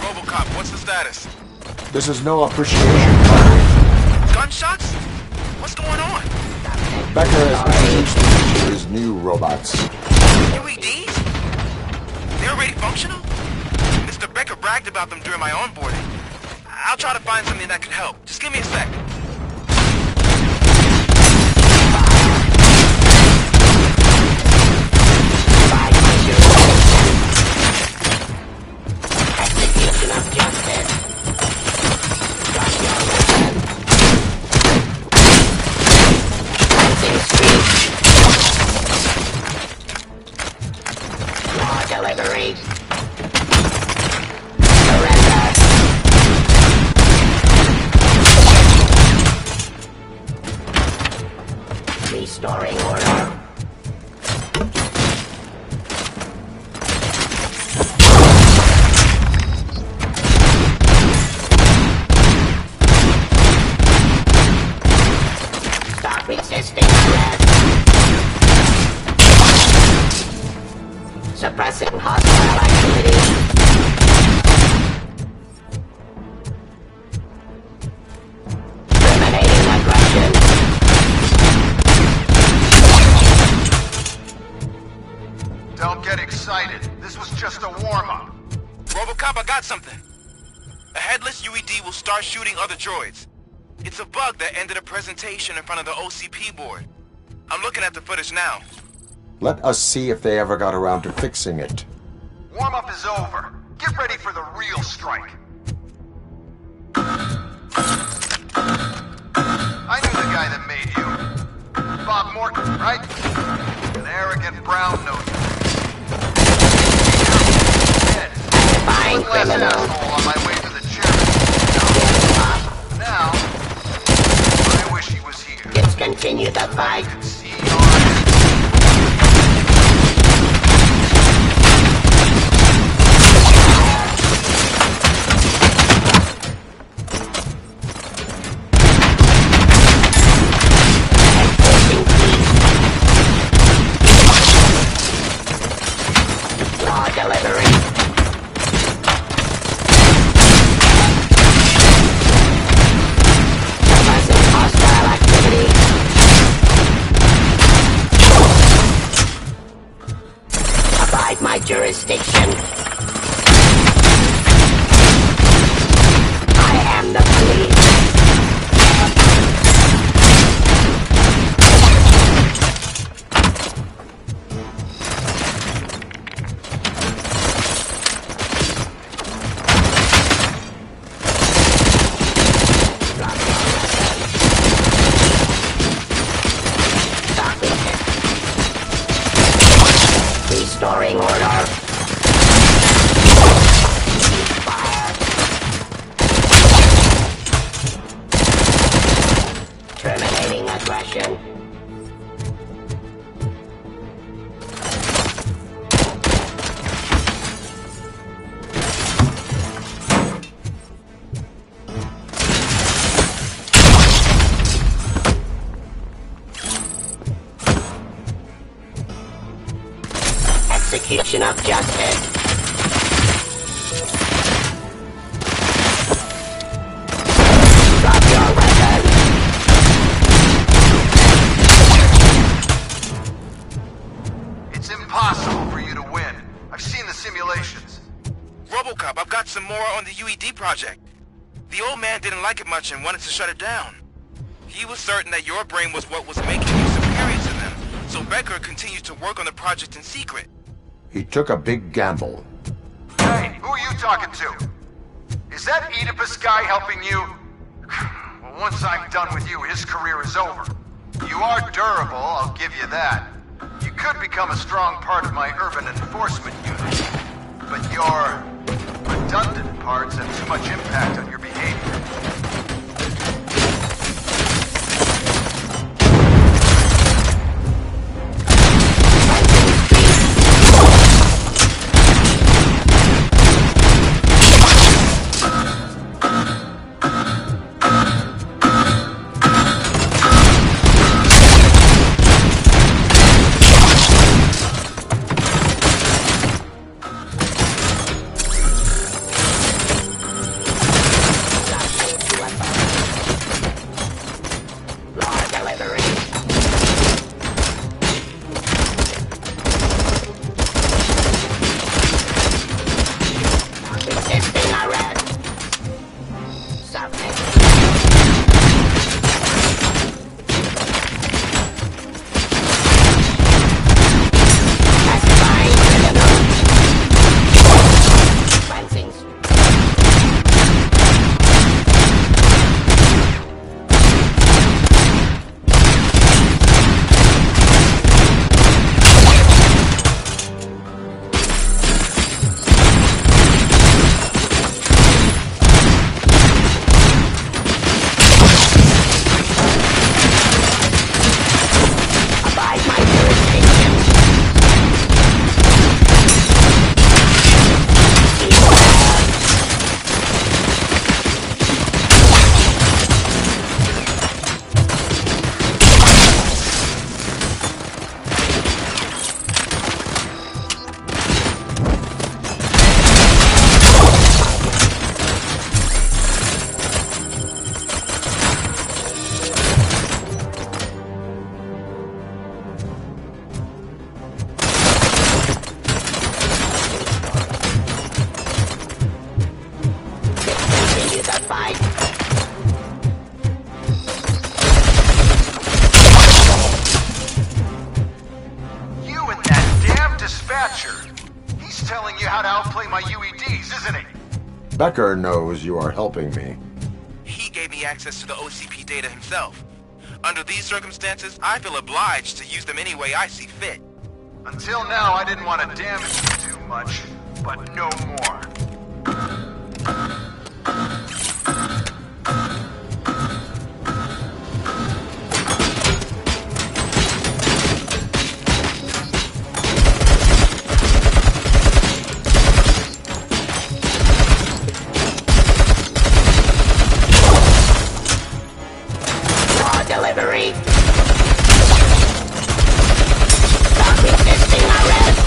Robocop, what's the status? This is no appreciation. Gunshots? What's going on? Becker has introduced his new robots. UEDs? They're already functional? Mr. Becker bragged about them during my onboarding. I'll try to find something that could help. Just give me a sec. Restoring order. Stop resisting arrest. Suppressing hostile activity. Don't get excited. This was just a warm-up. Robocop, I got something. A headless UED will start shooting other droids. It's a bug that ended a presentation in front of the OCP board. I'm looking at the footage now. Let us see if they ever got around to fixing it. Warm-up is over. Get ready for the real strike. I knew the guy that made you. Bob Morton, right? An arrogant brown-nosed. Fine criminal. On my way to the chairman. Now, I wish he was here. Let's continue the fight. Law delivery. Hostile activity. Abide my jurisdiction. I am the police. Restoring order. Terminating aggression. Execution of justice. Drop your weapon. It's impossible for you to win. I've seen the simulations. Robocop, I've got some more on the UED project. The old man didn't like it much and wanted to shut it down. He was certain that your brain was what was making you superior to them, so Becker continued to work on the project in secret. He took a big gamble. Hey, who are you talking to? Is that Oedipus guy helping you? Well, once I'm done with you, his career is over. You are durable, I'll give you that. You could become a strong part of my urban enforcement unit. But your redundant parts have too much impact on your behavior. He's telling you how to outplay my UEDs, isn't he? Becker knows you are helping me. He gave me access to the OCP data himself. Under these circumstances, I feel obliged to use them any way I see fit. Until now, I didn't want to damage you too much, but no more. Delivery. Stop resisting arrest.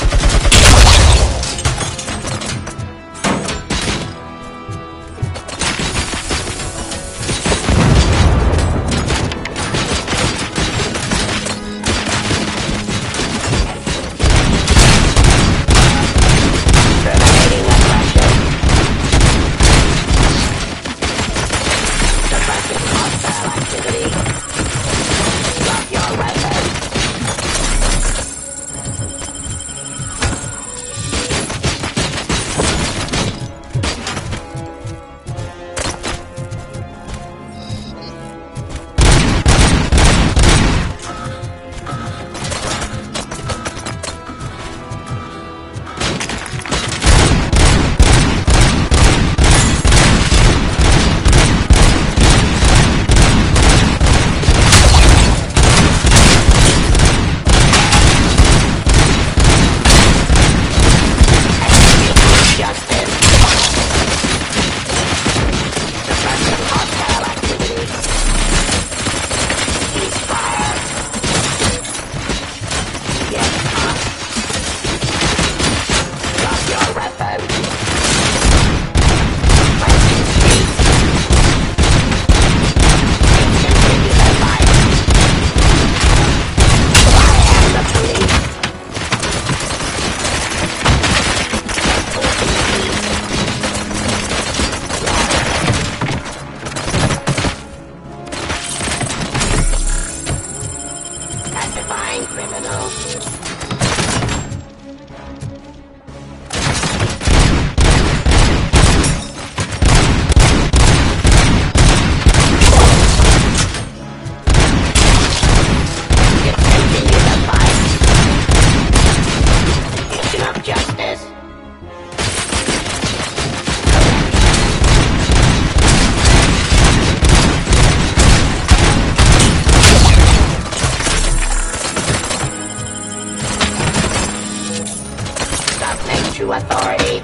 to authority.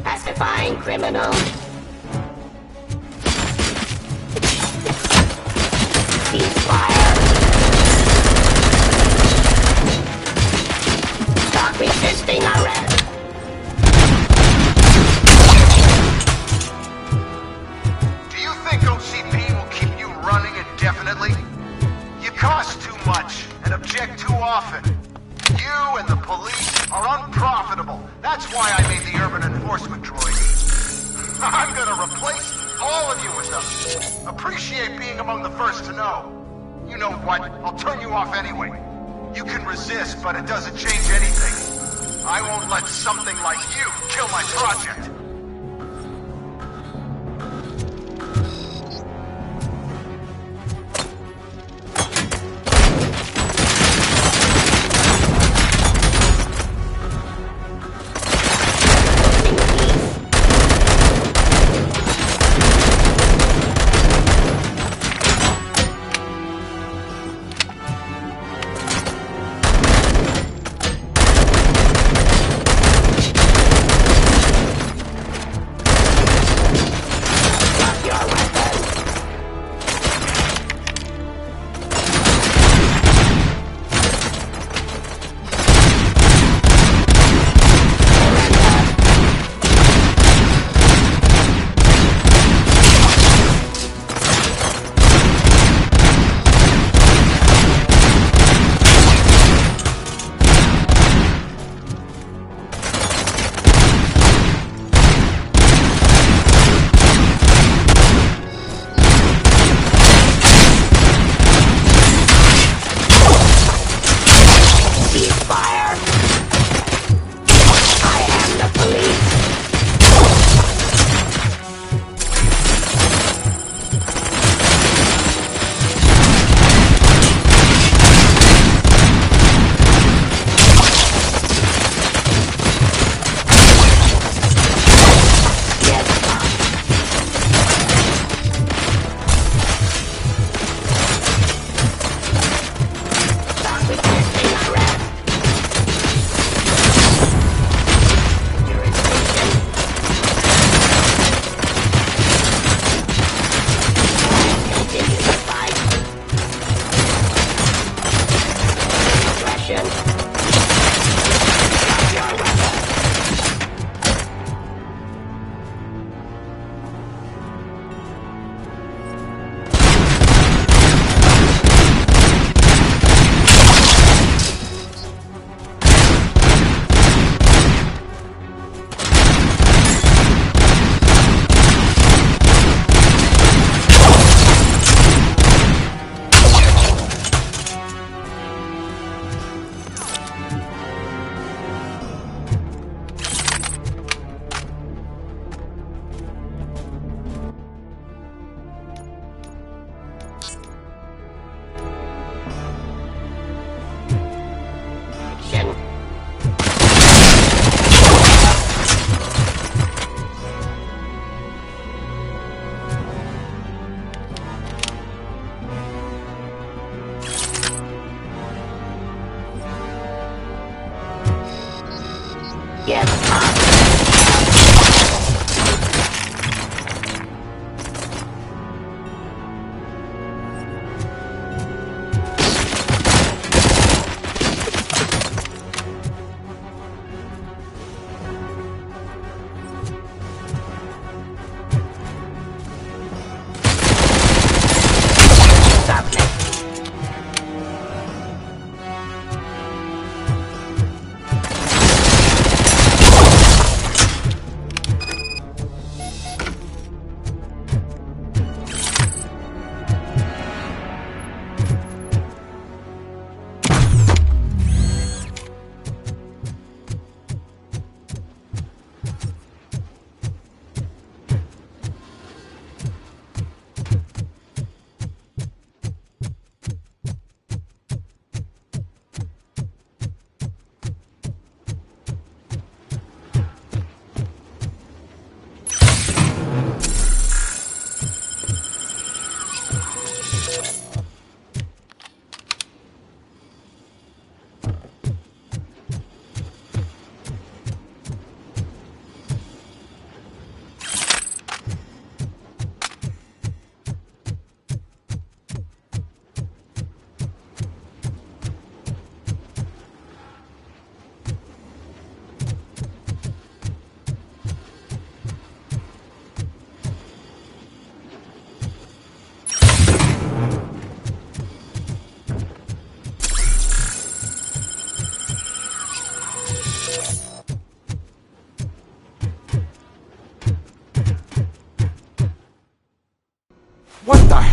Pacifying criminal. Ceasefire. Stop resisting arrest. Do you think OCP will keep you running indefinitely? You cost too much and object too often. You and the police are unprofitable. That's why I made the urban enforcement droid. I'm gonna replace all of you with them. Appreciate being among the first to know. You know what? I'll turn you off anyway. You can resist, but it doesn't change anything. I won't let something like you kill my project.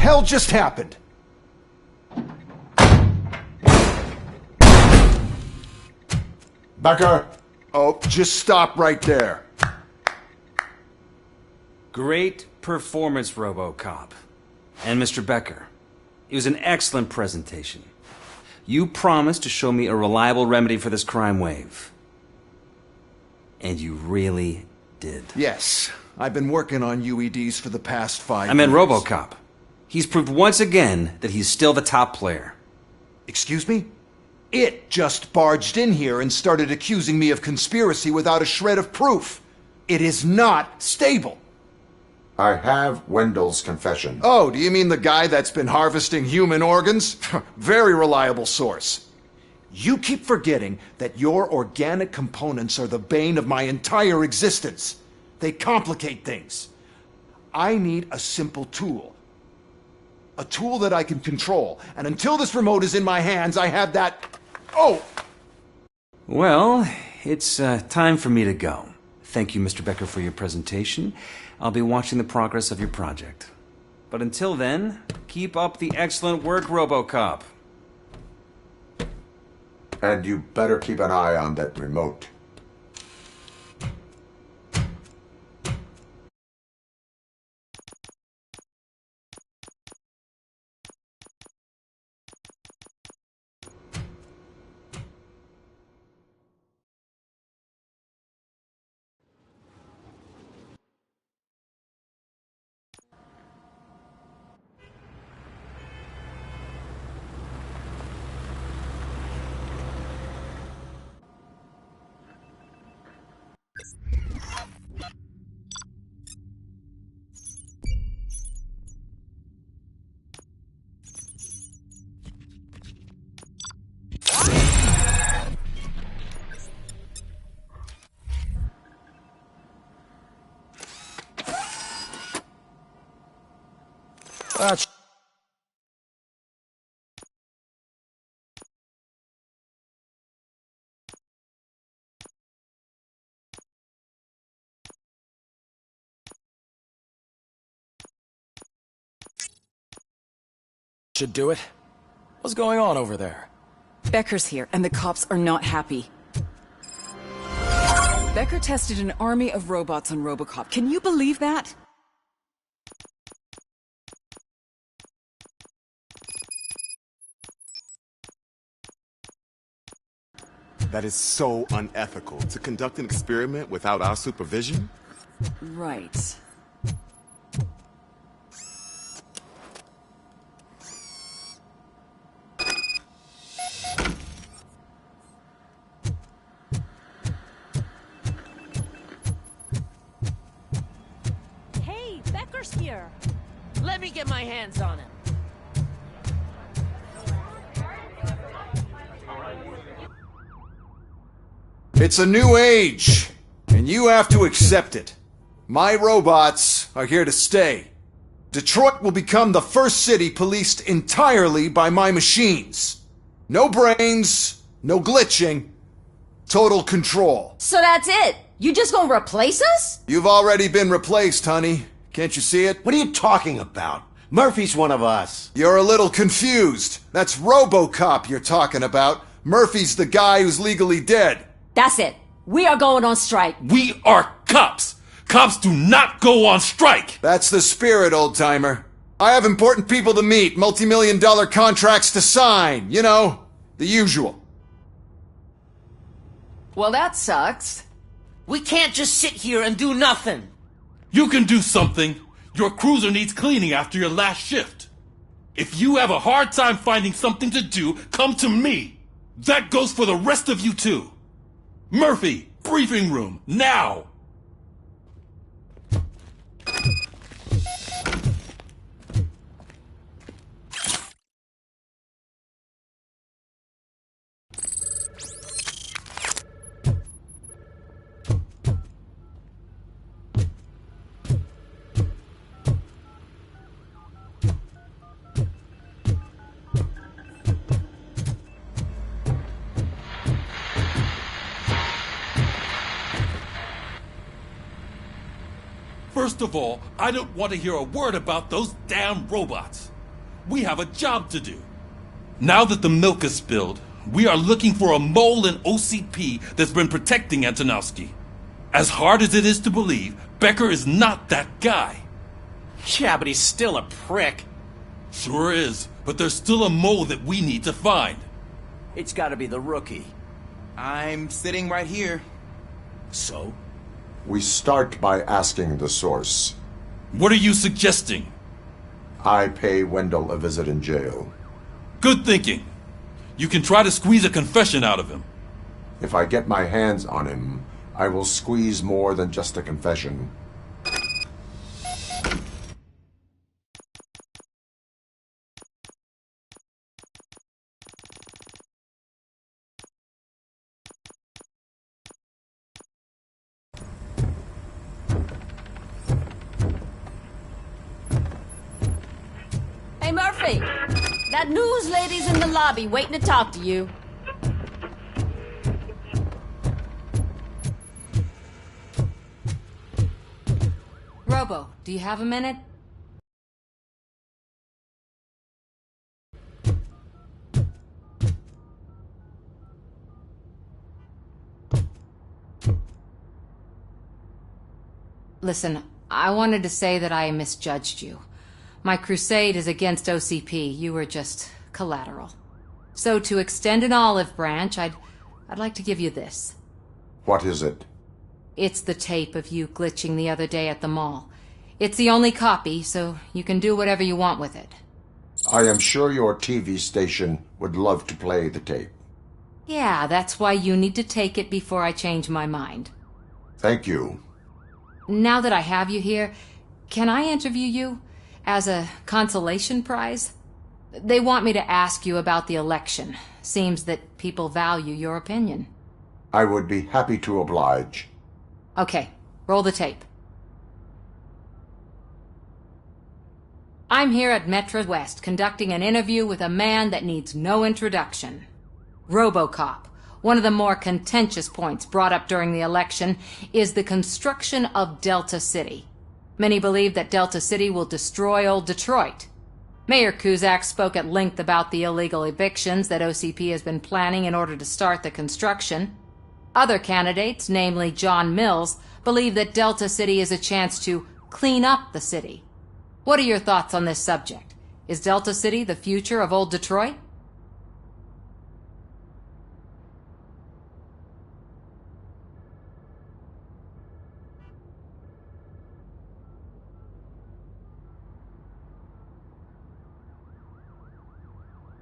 hell just happened? Becker! Oh, just stop right there. Great performance, Robocop. And Mr. Becker, it was an excellent presentation. You promised to show me a reliable remedy for this crime wave. And you really did. Yes, I've been working on UEDs for the past 5 years. I meant Robocop. He's proved once again that he's still the top player. Excuse me? It just barged in here and started accusing me of conspiracy without a shred of proof. It is not stable. I have Wendell's confession. Oh, do you mean the guy that's been harvesting human organs? Very reliable source. You keep forgetting that your organic components are the bane of my entire existence. They complicate things. I need a simple tool. A tool that I can control. And until this remote is in my hands, I have that... Oh! Well, it's time for me to go. Thank you, Mr. Becker, for your presentation. I'll be watching the progress of your project. But until then, keep up the excellent work, Robocop. And you better keep an eye on that remote. Should do it. What's going on over there? Becker's here, and the cops are not happy. Becker tested an army of robots on Robocop. Can you believe that? That is so unethical. To conduct an experiment without our supervision? Right. Hey, Becker's here. Let me get my hands on him. It's a new age, and you have to accept it. My robots are here to stay. Detroit will become the first city policed entirely by my machines. No brains, no glitching, total control. So that's it? You just gonna replace us? You've already been replaced, honey. Can't you see it? What are you talking about? Murphy's one of us. You're a little confused. That's Robocop you're talking about. Murphy's the guy who's legally dead. That's it. We are going on strike. We are cops. Cops do not go on strike. That's the spirit, old-timer. I have important people to meet, multi-million-dollar contracts to sign. You know, the usual. Well, that sucks. We can't just sit here and do nothing. You can do something. Your cruiser needs cleaning after your last shift. If you have a hard time finding something to do, come to me. That goes for the rest of you too. Murphy, briefing room, now! First of all, I don't want to hear a word about those damn robots. We have a job to do. Now that the milk is spilled, we are looking for a mole in OCP that's been protecting Antonowski. As hard as it is to believe, Becker is not that guy. Yeah, but he's still a prick. Sure is, but there's still a mole that we need to find. It's gotta be the rookie. I'm sitting right here. So? We start by asking the source. What are you suggesting? I pay Wendell a visit in jail. Good thinking. You can try to squeeze a confession out of him. If I get my hands on him, I will squeeze more than just a confession. Hey, Murphy! That news lady's in the lobby waiting to talk to you. Robo, do you have a minute? Listen, I wanted to say that I misjudged you. My crusade is against OCP. You were just collateral. So to extend an olive branch, I'd like to give you this. What is it? It's the tape of you glitching the other day at the mall. It's the only copy, so you can do whatever you want with it. I am sure your TV station would love to play the tape. Yeah, that's why you need to take it before I change my mind. Thank you. Now that I have you here, can I interview you as a consolation prize? They want me to ask you about the election. Seems that people value your opinion. I would be happy to oblige. Okay, roll the tape. I'm here at Metro West conducting an interview with a man that needs no introduction. Robocop. One of the more contentious points brought up during the election is the construction of Delta City. Many believe that Delta City will destroy old Detroit. Mayor Cusack spoke at length about the illegal evictions that OCP has been planning in order to start the construction. Other candidates, namely John Mills, believe that Delta City is a chance to clean up the city. What are your thoughts on this subject? Is Delta City the future of old Detroit?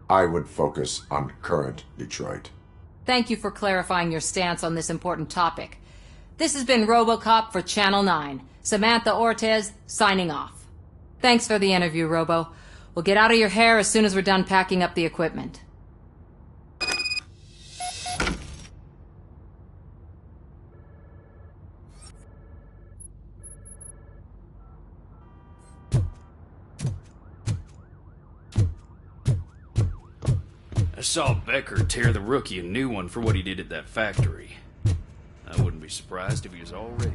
I would focus on current Detroit. Thank you for clarifying your stance on this important topic. This has been Robocop for Channel 9. Samantha Ortez, signing off. Thanks for the interview, Robo. We'll get out of your hair as soon as we're done packing up the equipment. I saw Becker tear the rookie a new one for what he did at that factory. I wouldn't be surprised if he was already.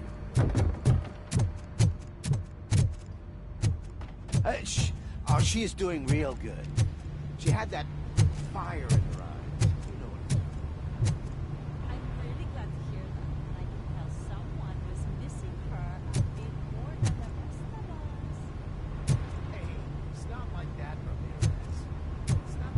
Oh, she is doing real good. She had that fire in her eyes. You know what I'm really glad to hear that. I can tell someone was missing her a bit more than the rest of us. Hey, it's not like that from here, It's not...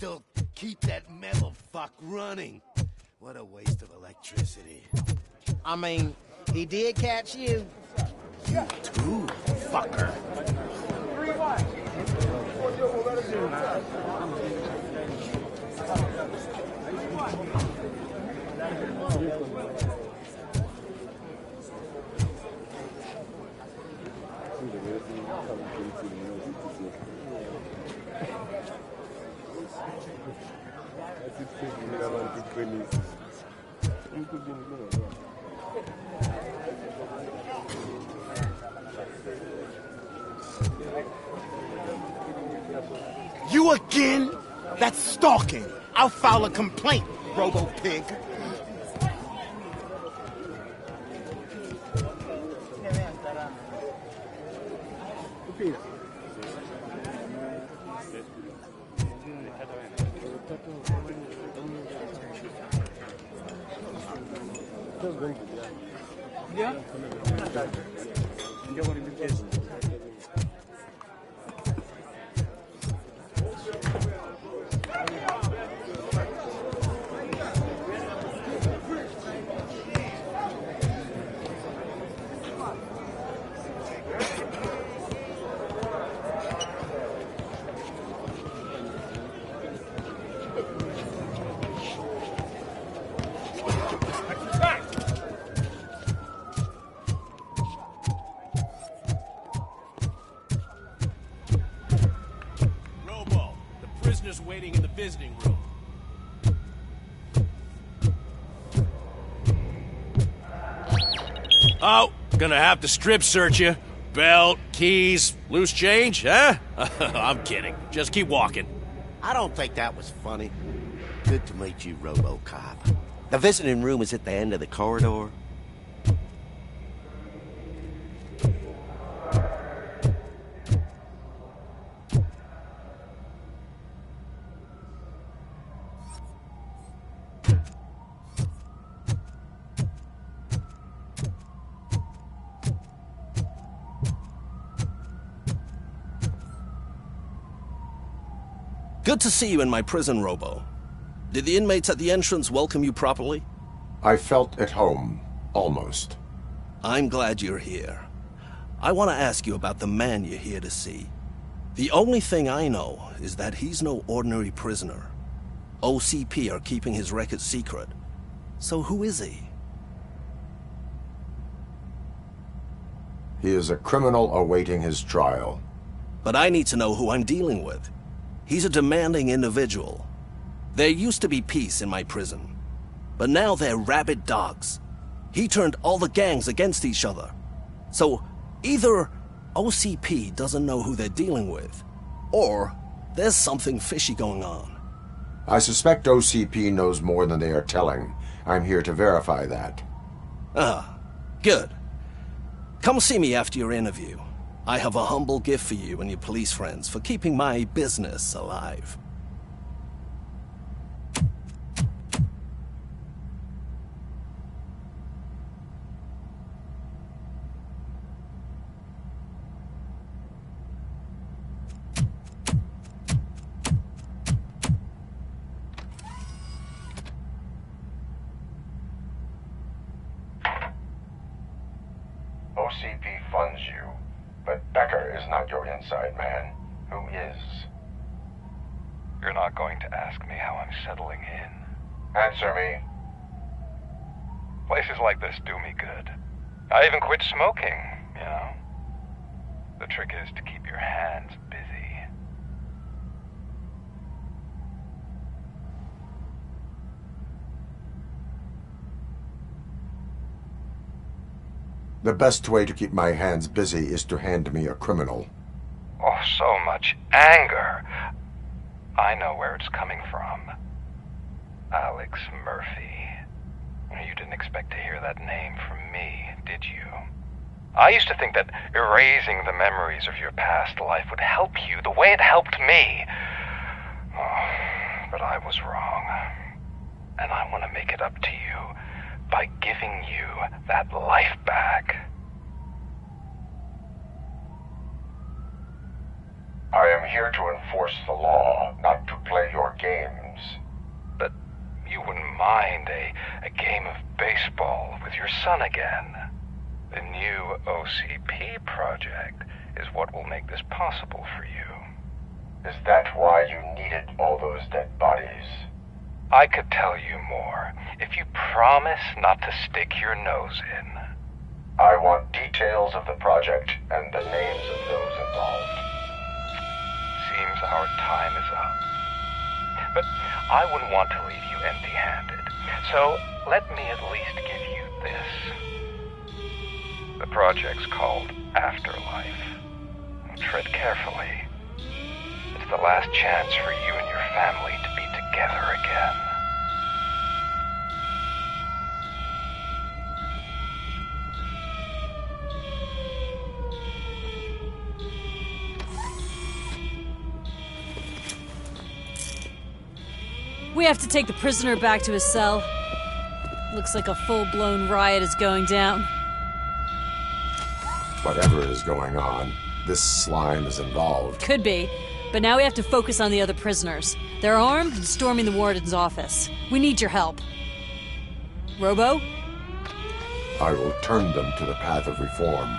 still keep that metal fuck running. What a waste of electricity. I mean, he did catch you. You too, fucker. You again? That's stalking. I'll file a complaint, Robo-Pig. Waiting in the visiting room. Oh, gonna have to strip search you. Belt, keys, loose change, huh? I'm kidding. Just keep walking. I don't think that was funny. Good to meet you, Robocop. The visiting room is at the end of the corridor. Good to see you in my prison, Robo. Did the inmates at the entrance welcome you properly? I felt at home, almost. I'm glad you're here. I want to ask you about the man you're here to see. The only thing I know is that he's no ordinary prisoner. OCP are keeping his record secret. So who is he? He is a criminal awaiting his trial. But I need to know who I'm dealing with. He's a demanding individual. There used to be peace in my prison, but now they're rabid dogs. He turned all the gangs against each other. So either OCP doesn't know who they're dealing with, or there's something fishy going on. I suspect OCP knows more than they are telling. I'm here to verify that. Ah, good. Come see me after your interview. I have a humble gift for you and your police friends for keeping my business alive. OCP funds you, but Becker is not your inside man. Who is? You're not going to ask me how I'm settling in. Answer me. Places like this do me good. I even quit smoking, you know. The trick is to keep your hands busy. The best way to keep my hands busy is to hand me a criminal. Oh, so much anger. I know where it's coming from. Alex Murphy. You didn't expect to hear that name from me, did you? I used to think that erasing the memories of your past life would help you the way it helped me. Oh, but I was wrong. And I want to make it up to you by giving you that life back. I am I'm here to enforce the law, not to play your games. But you wouldn't mind a game of baseball with your son again. The new OCP project is what will make this possible for you. Is that why you needed all those dead bodies? I could tell you more if you promise not to stick your nose in. I want details of the project and the names of those involved. Seems our time is up. But I wouldn't want to leave you empty-handed, so let me at least give you this. The project's called Afterlife. Tread carefully. It's the last chance for you and your family to be together again. We have to take the prisoner back to his cell. Looks like a full-blown riot is going down. Whatever is going on, this slime is involved. Could be, but now we have to focus on the other prisoners. They're armed and storming the warden's office. We need your help. Robo? I will turn them to the path of reform.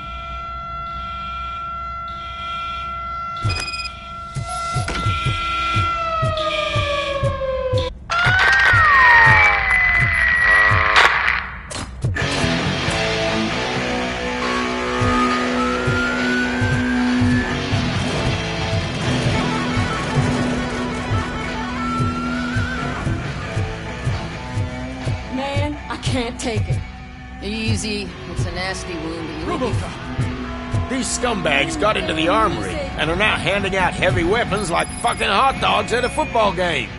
Can't take it. Easy. It's a nasty wound. Robocop. These scumbags got into the armory and are now handing out heavy weapons like fucking hot dogs at a football game.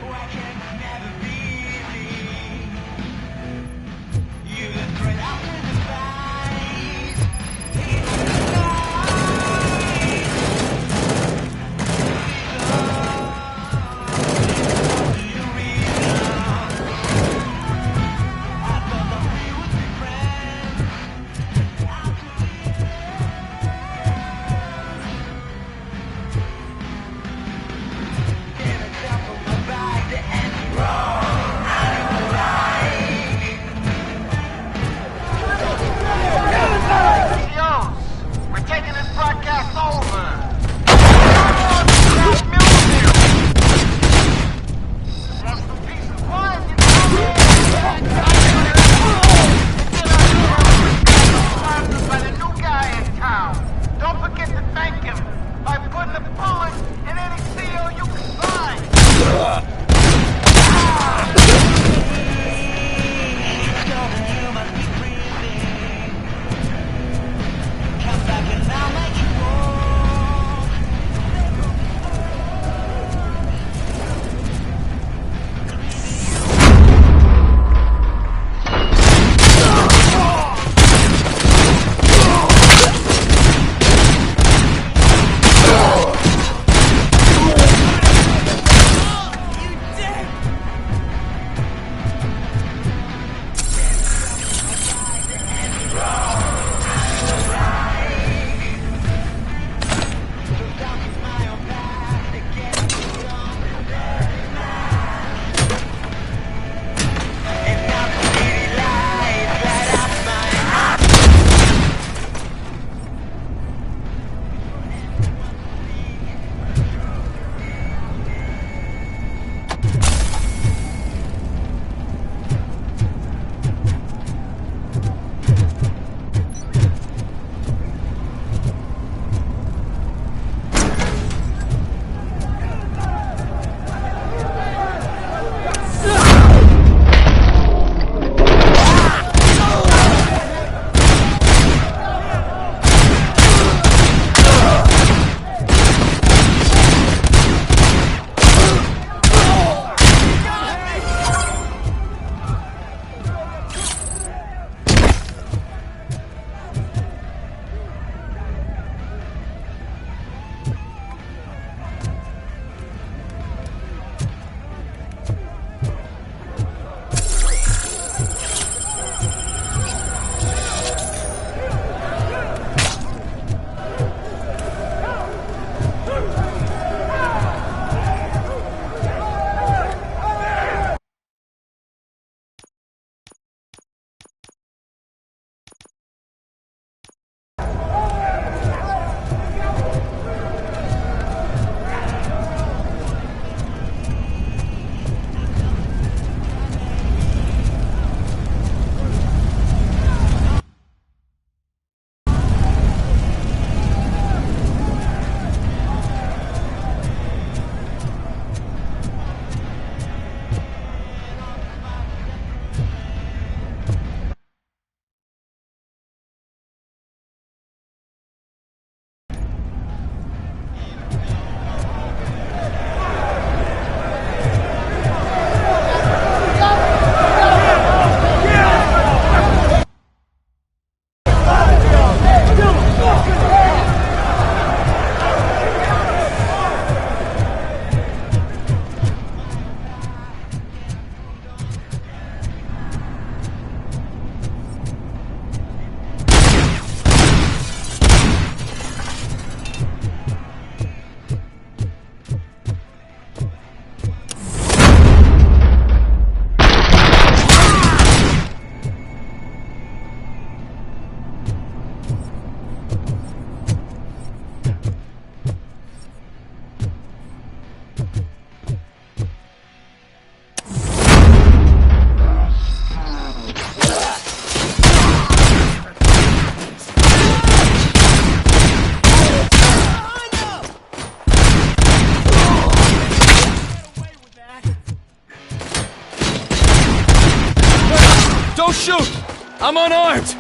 I'm unarmed!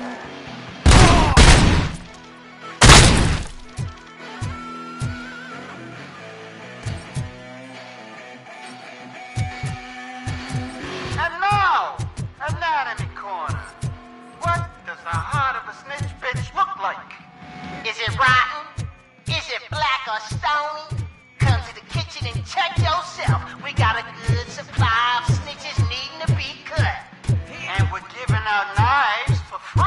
And now, Anatomy Corner. What does the heart of a snitch bitch look like? Is it rotten? Is it black or stony? Come to the kitchen and check yourself. We got a good supply of snitches needing to be cut. And we're giving out knives for free.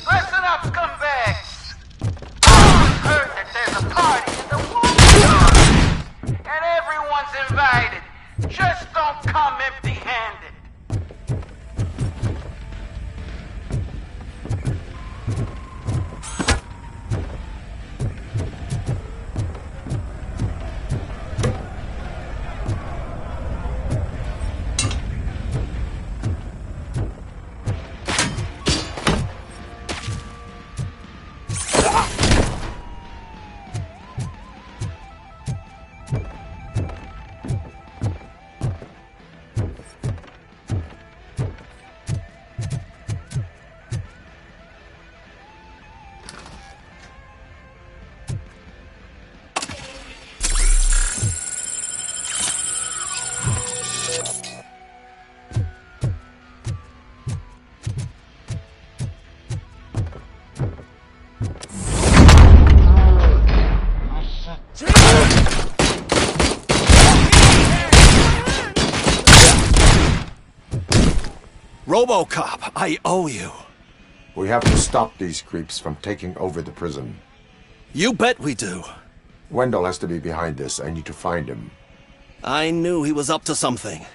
Listen up, scumbags! I heard that there's a party in the woods, and everyone's invited. Just don't come empty-handed. Robocop, I owe you. We have to stop these creeps from taking over the prison. You bet we do. Wendell has to be behind this. I need to find him. I knew he was up to something.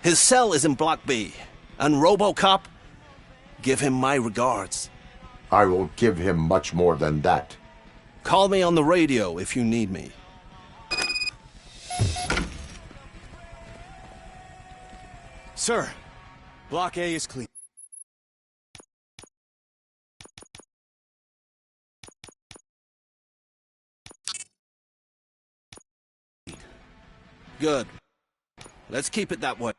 His cell is in Block B. And Robocop, give him my regards. I will give him much more than that. Call me on the radio if you need me. Sir, Block A is clean. Good. Let's keep it that way.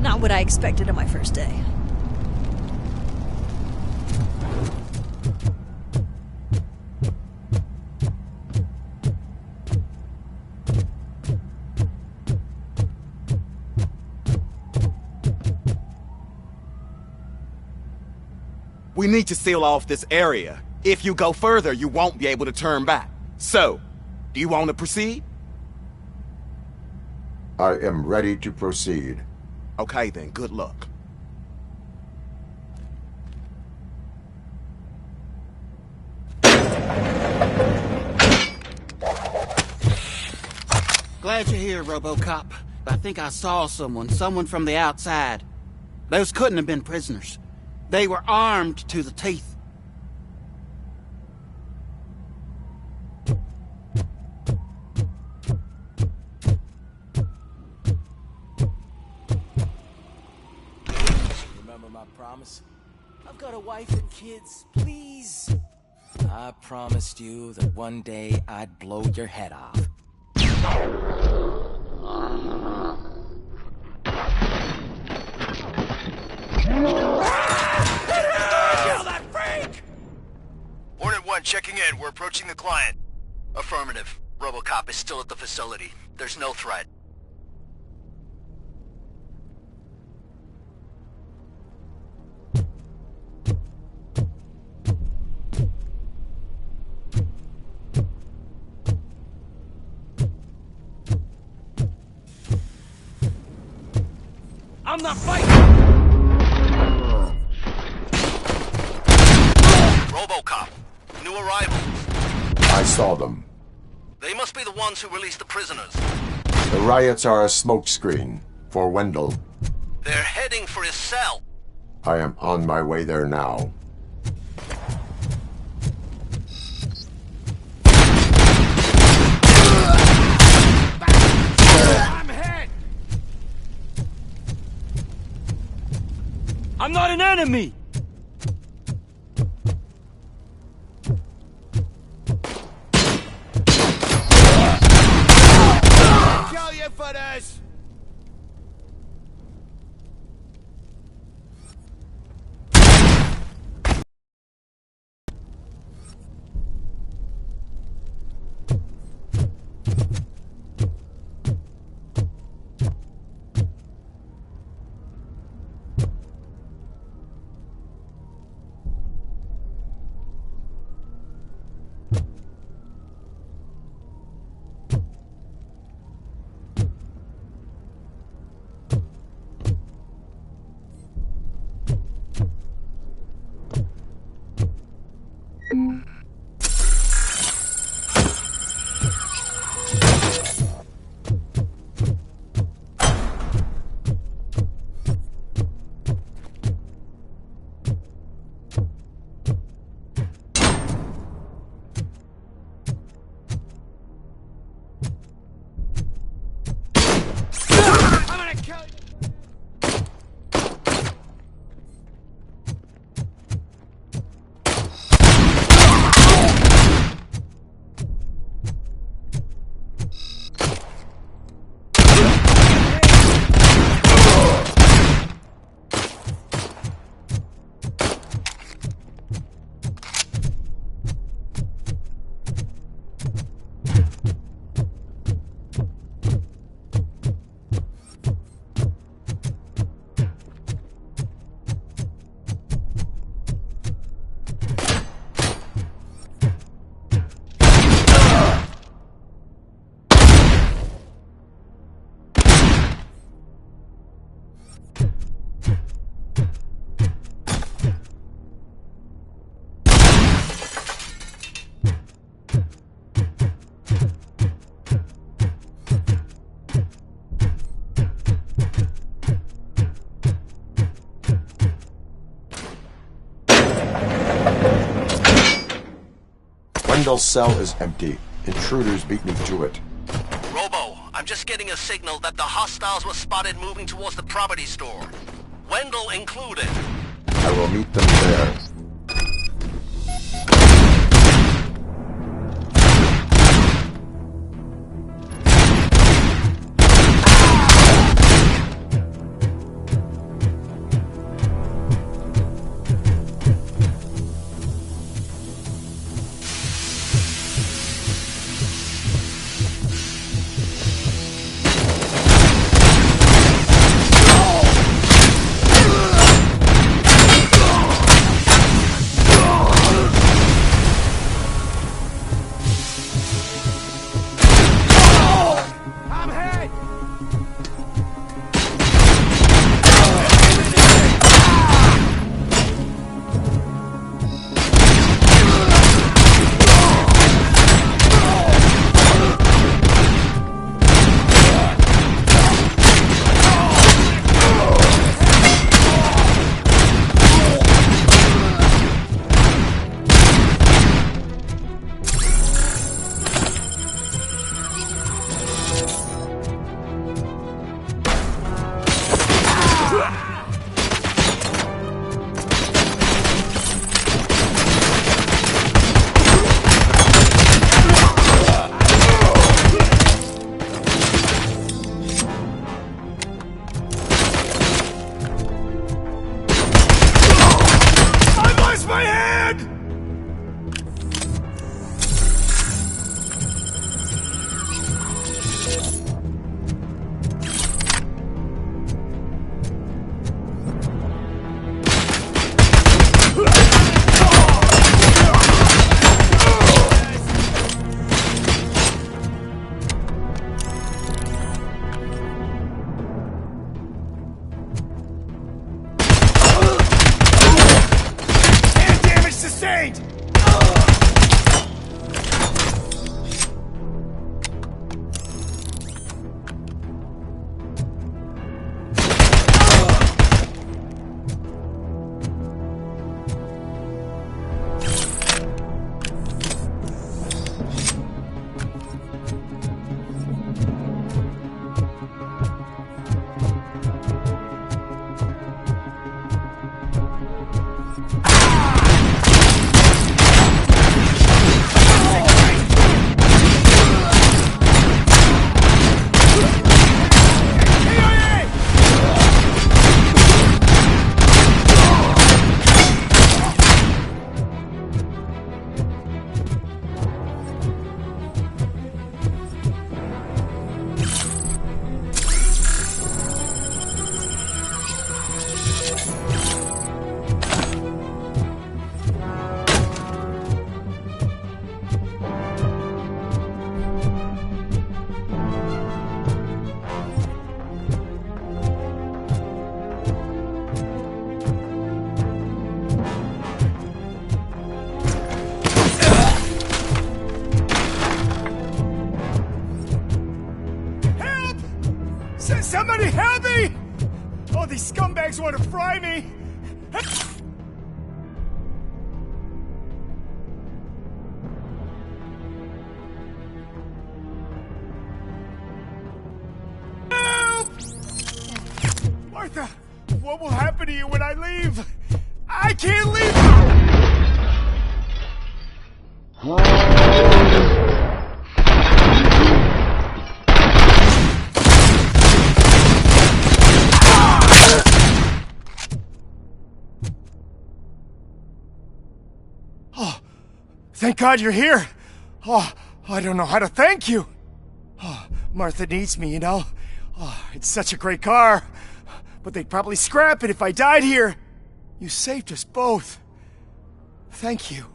Not what I expected on my first day. We need to seal off this area. If you go further, you won't be able to turn back. So, do you want to proceed? I am ready to proceed. Okay then, good luck. Glad you're here, Robocop. I think I saw someone from the outside. Those couldn't have been prisoners. They were armed to the teeth. Remember my promise? I've got a wife and kids, please. I promised you that one day I'd blow your head off. Kill that freak! Hornet 1 checking in. We're approaching the client. Affirmative. Robocop is still at the facility. There's no threat. I'm not fighting! Robocop. New arrival. I saw them. They must be the ones who released the prisoners. The riots are a smokescreen for Wendell. They're heading for his cell. I am on my way there now. I'm hit! I'm not an enemy! Kill you for this! Wendell's cell is empty. Intruders beat me to it. Robo, I'm just getting a signal that the hostiles were spotted moving towards the property store. Wendell included. I will meet them there. Somebody help me! Oh, these scumbags want to fry me! Help! Martha, what will happen to you when I leave? I can't leave! Oh, thank God you're here. Oh, I don't know how to thank you. Oh, Martha needs me, you know. Oh, it's such a great car. But they'd probably scrap it if I died here. You saved us both. Thank you.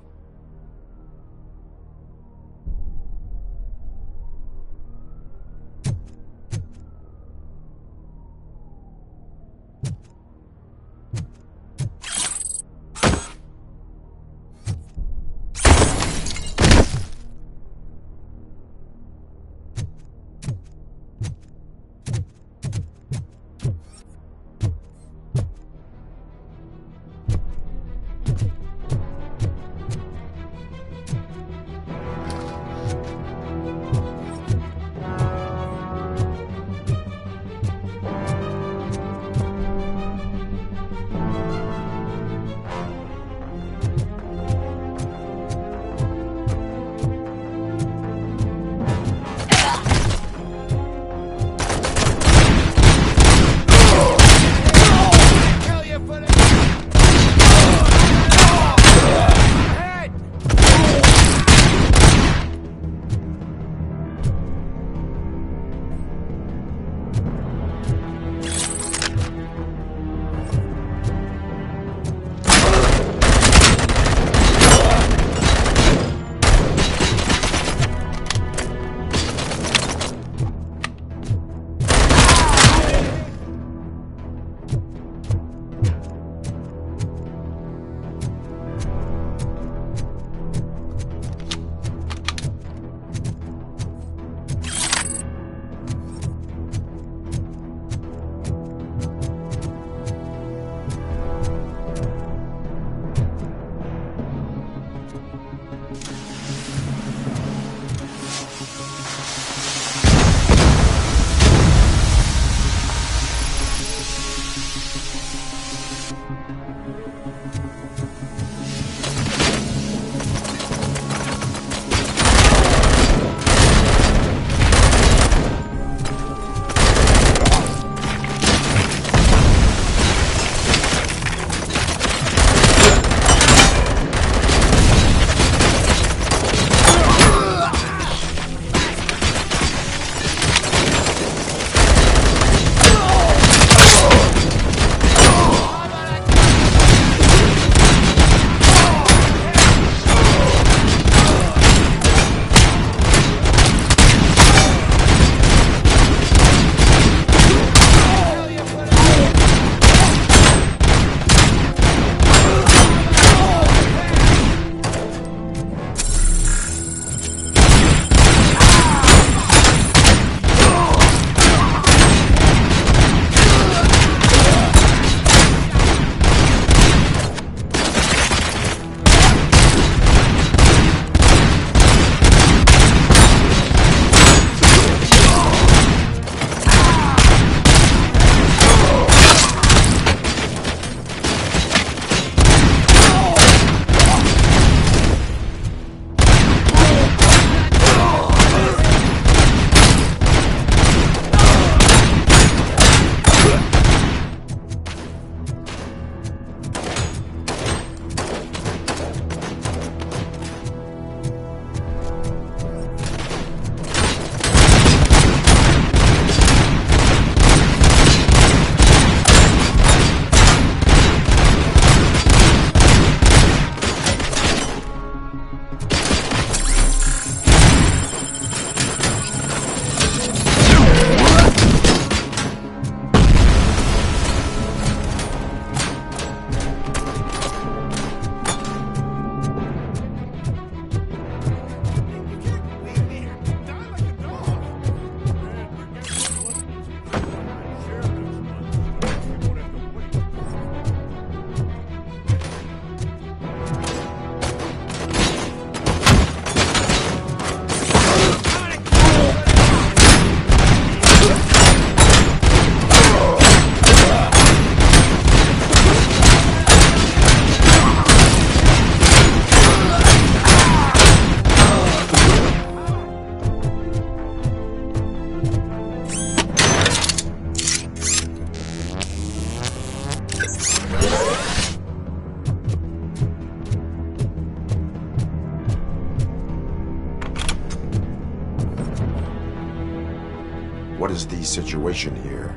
What is the situation here?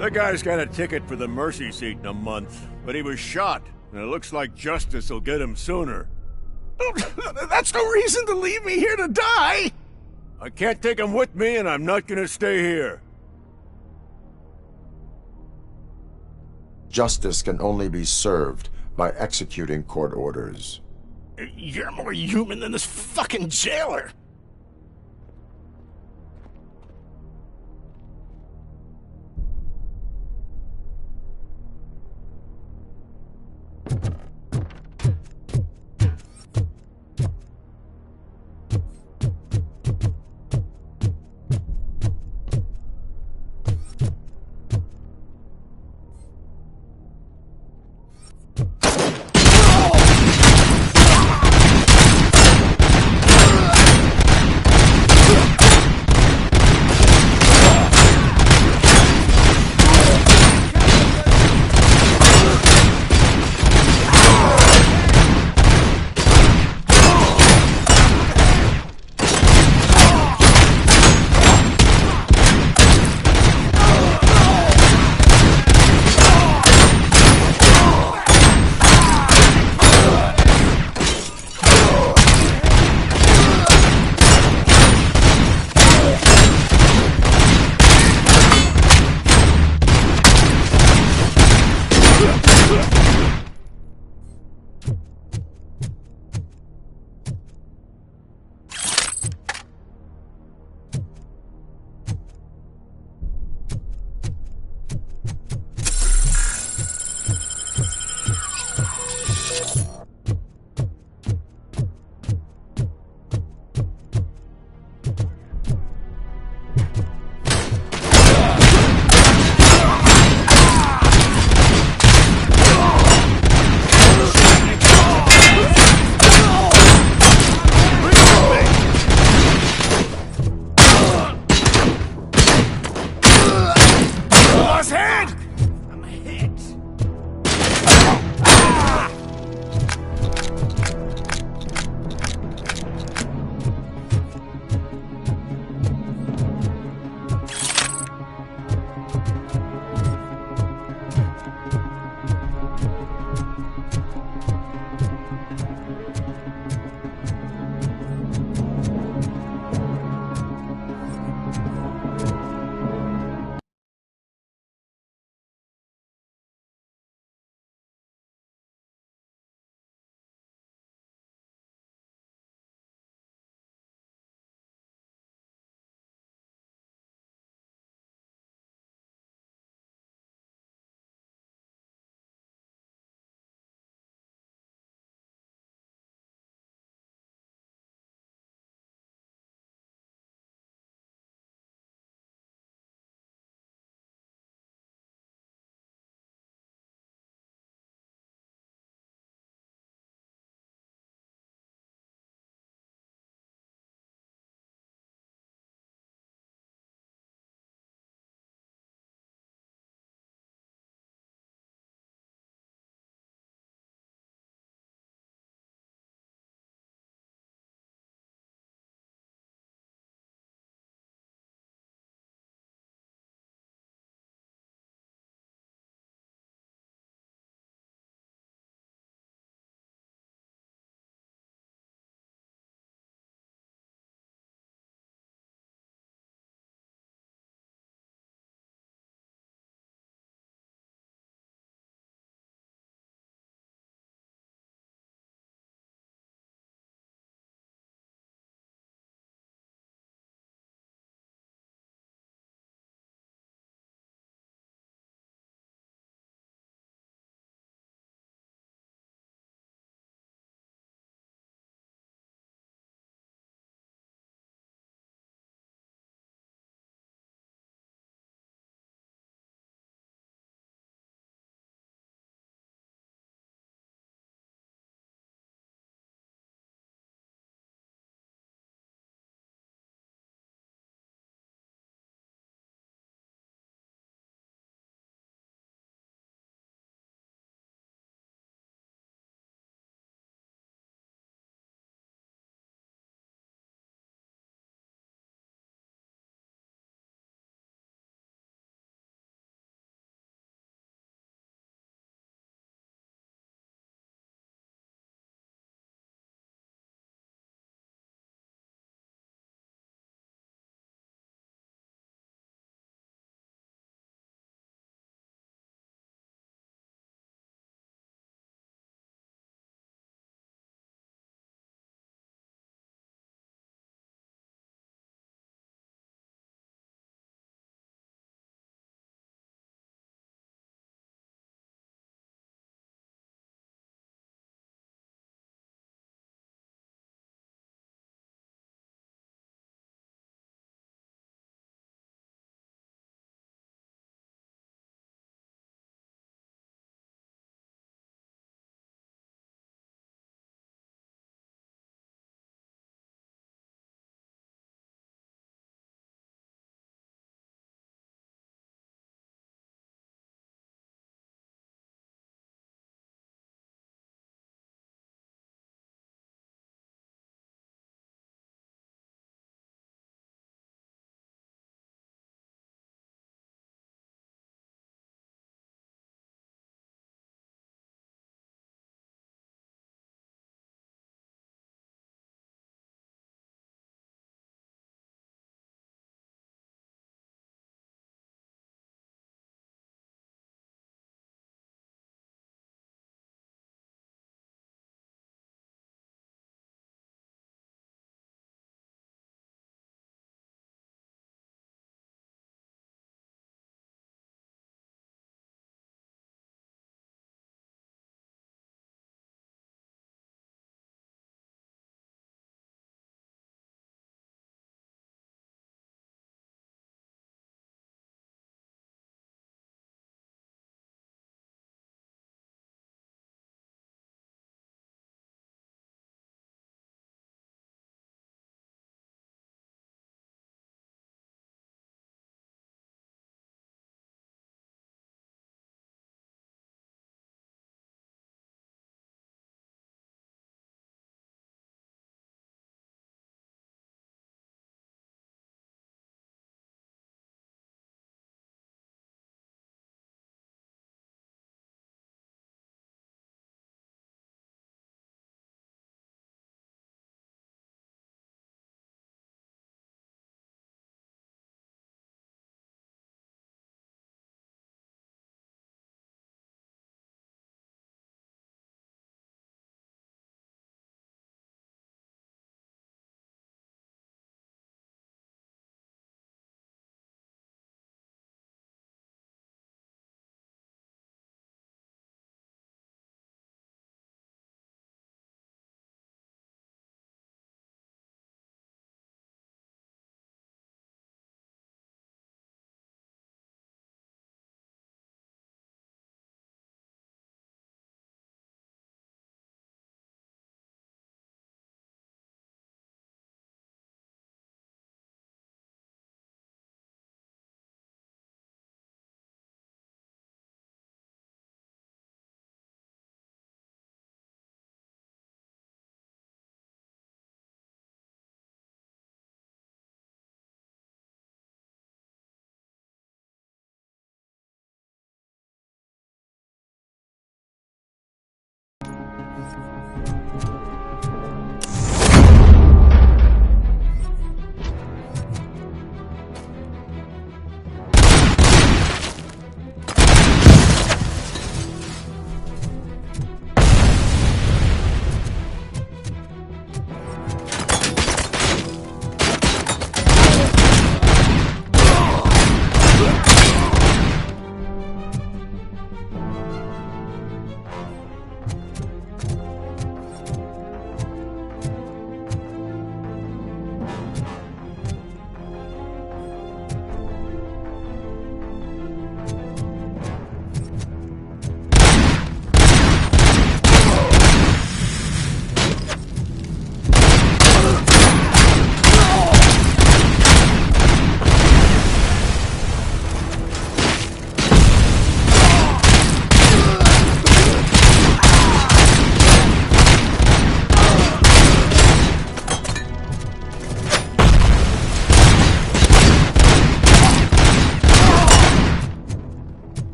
That guy's got a ticket for the mercy seat in a month, but he was shot, and it looks like justice will get him sooner. That's no reason to leave me here to die! I can't take him with me, and I'm not gonna stay here. Justice can only be served by executing court orders. You're more human than this fucking jailer!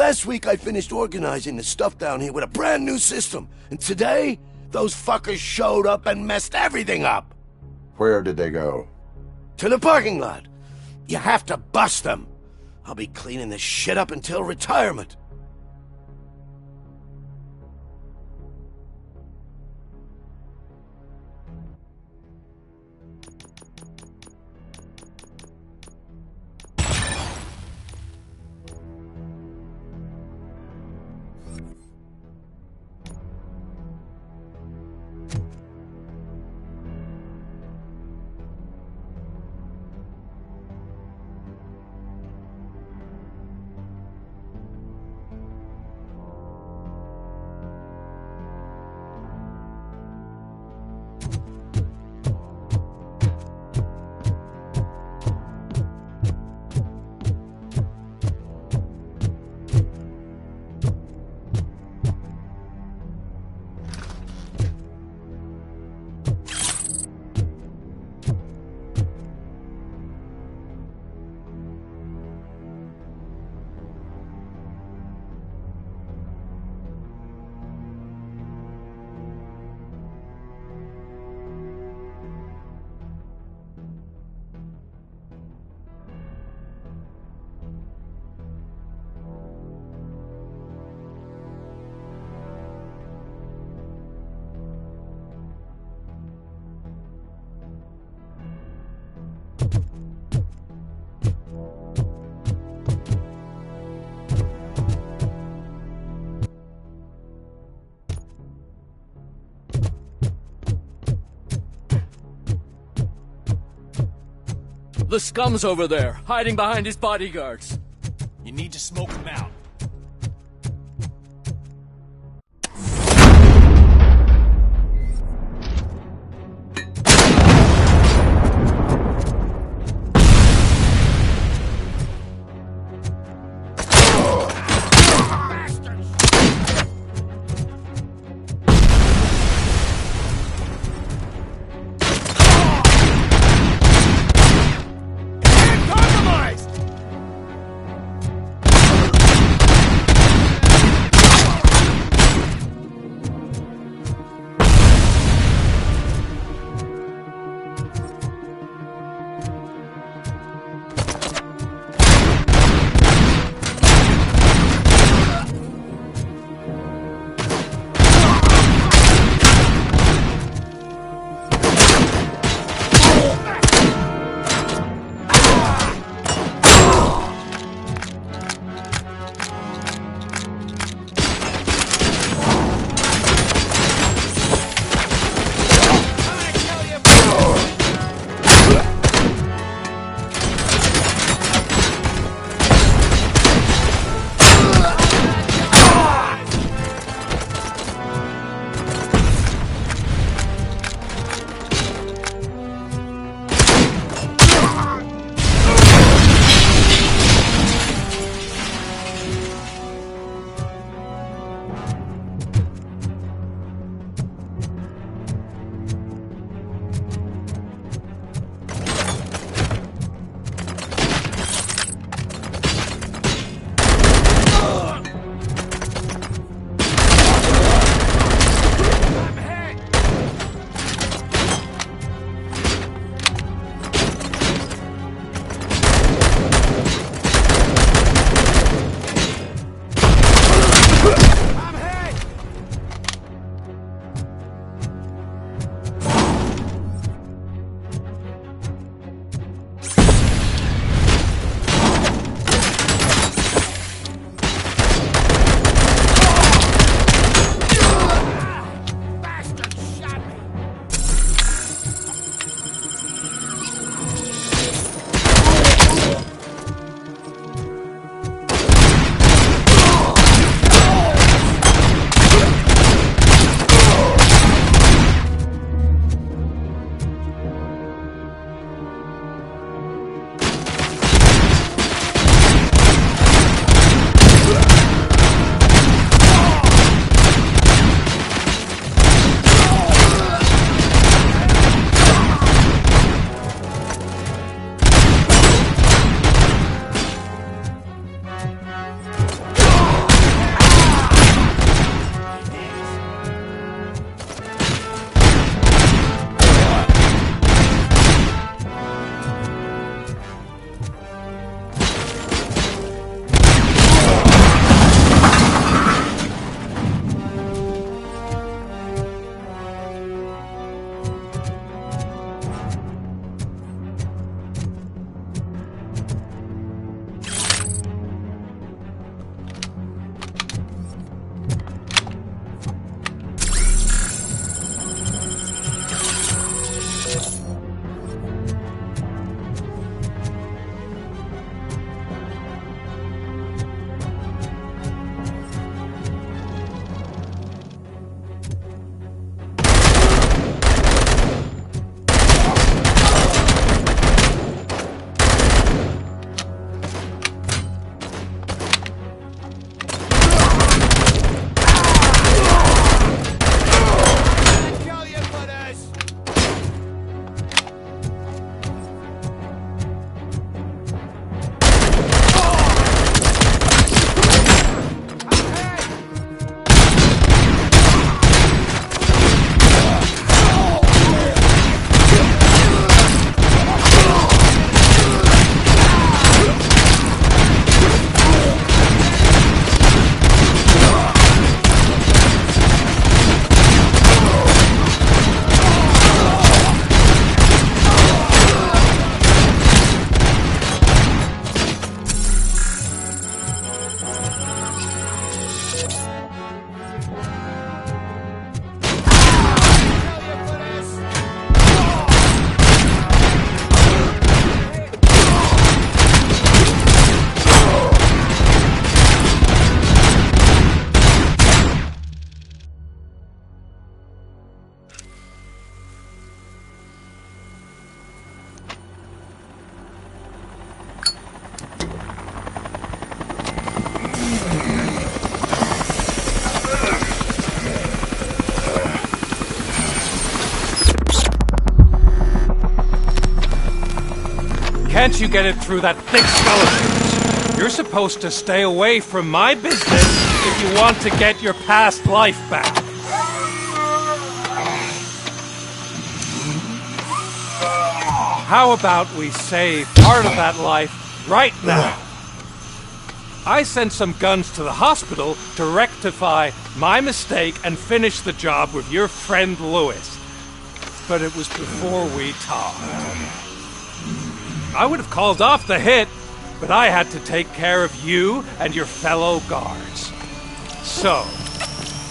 Last week I finished organizing the stuff down here with a brand new system. And today, those fuckers showed up and messed everything up. Where did they go? To the parking lot. You have to bust them. I'll be cleaning this shit up until retirement. The scum's over there, hiding behind his bodyguards. You need to smoke him out. Can't you get it through that thick skull of yours? You're supposed to stay away from my business if you want to get your past life back. How about we save part of that life right now? I sent some guns to the hospital to rectify my mistake and finish the job with your friend Lewis. But it was before we talked. I would have called off the hit, but I had to take care of you and your fellow guards. So,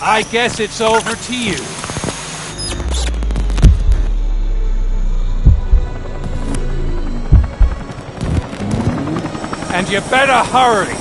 I guess it's over to you. And you better hurry.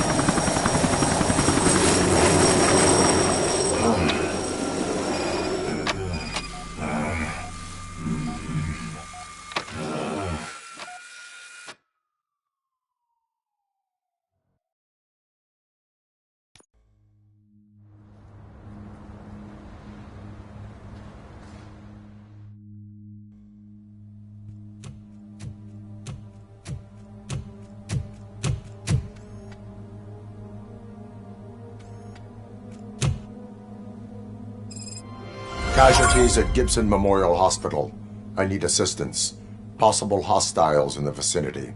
Casualties at Gibson Memorial Hospital. I need assistance. Possible hostiles in the vicinity.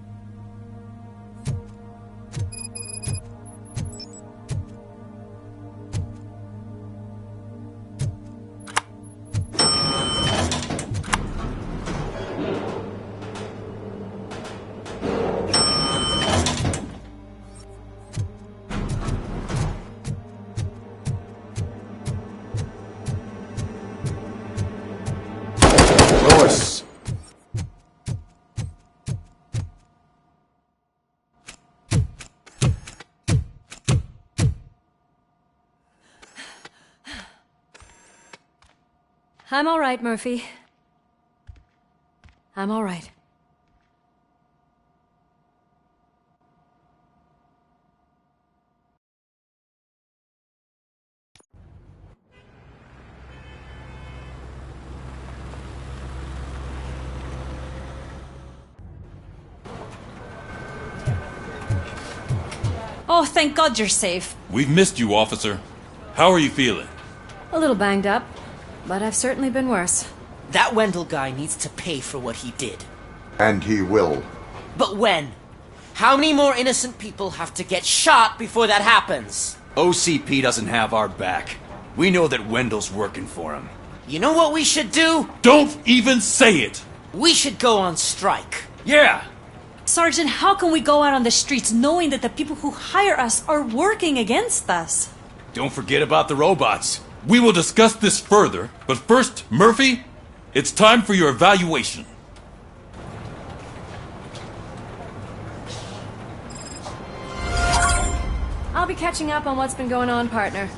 Lewis! I'm all right, Murphy. I'm all right. Oh, thank God you're safe. We've missed you, officer. How are you feeling? A little banged up, but I've certainly been worse. That Wendell guy needs to pay for what he did. And he will. But when? How many more innocent people have to get shot before that happens? OCP doesn't have our back. We know that Wendell's working for him. You know what we should do? Don't even say it! We should go on strike. Yeah! Sergeant, how can we go out on the streets knowing that the people who hire us are working against us? Don't forget about the robots. We will discuss this further, but first, Murphy, it's time for your evaluation. I'll be catching up on what's been going on, partner.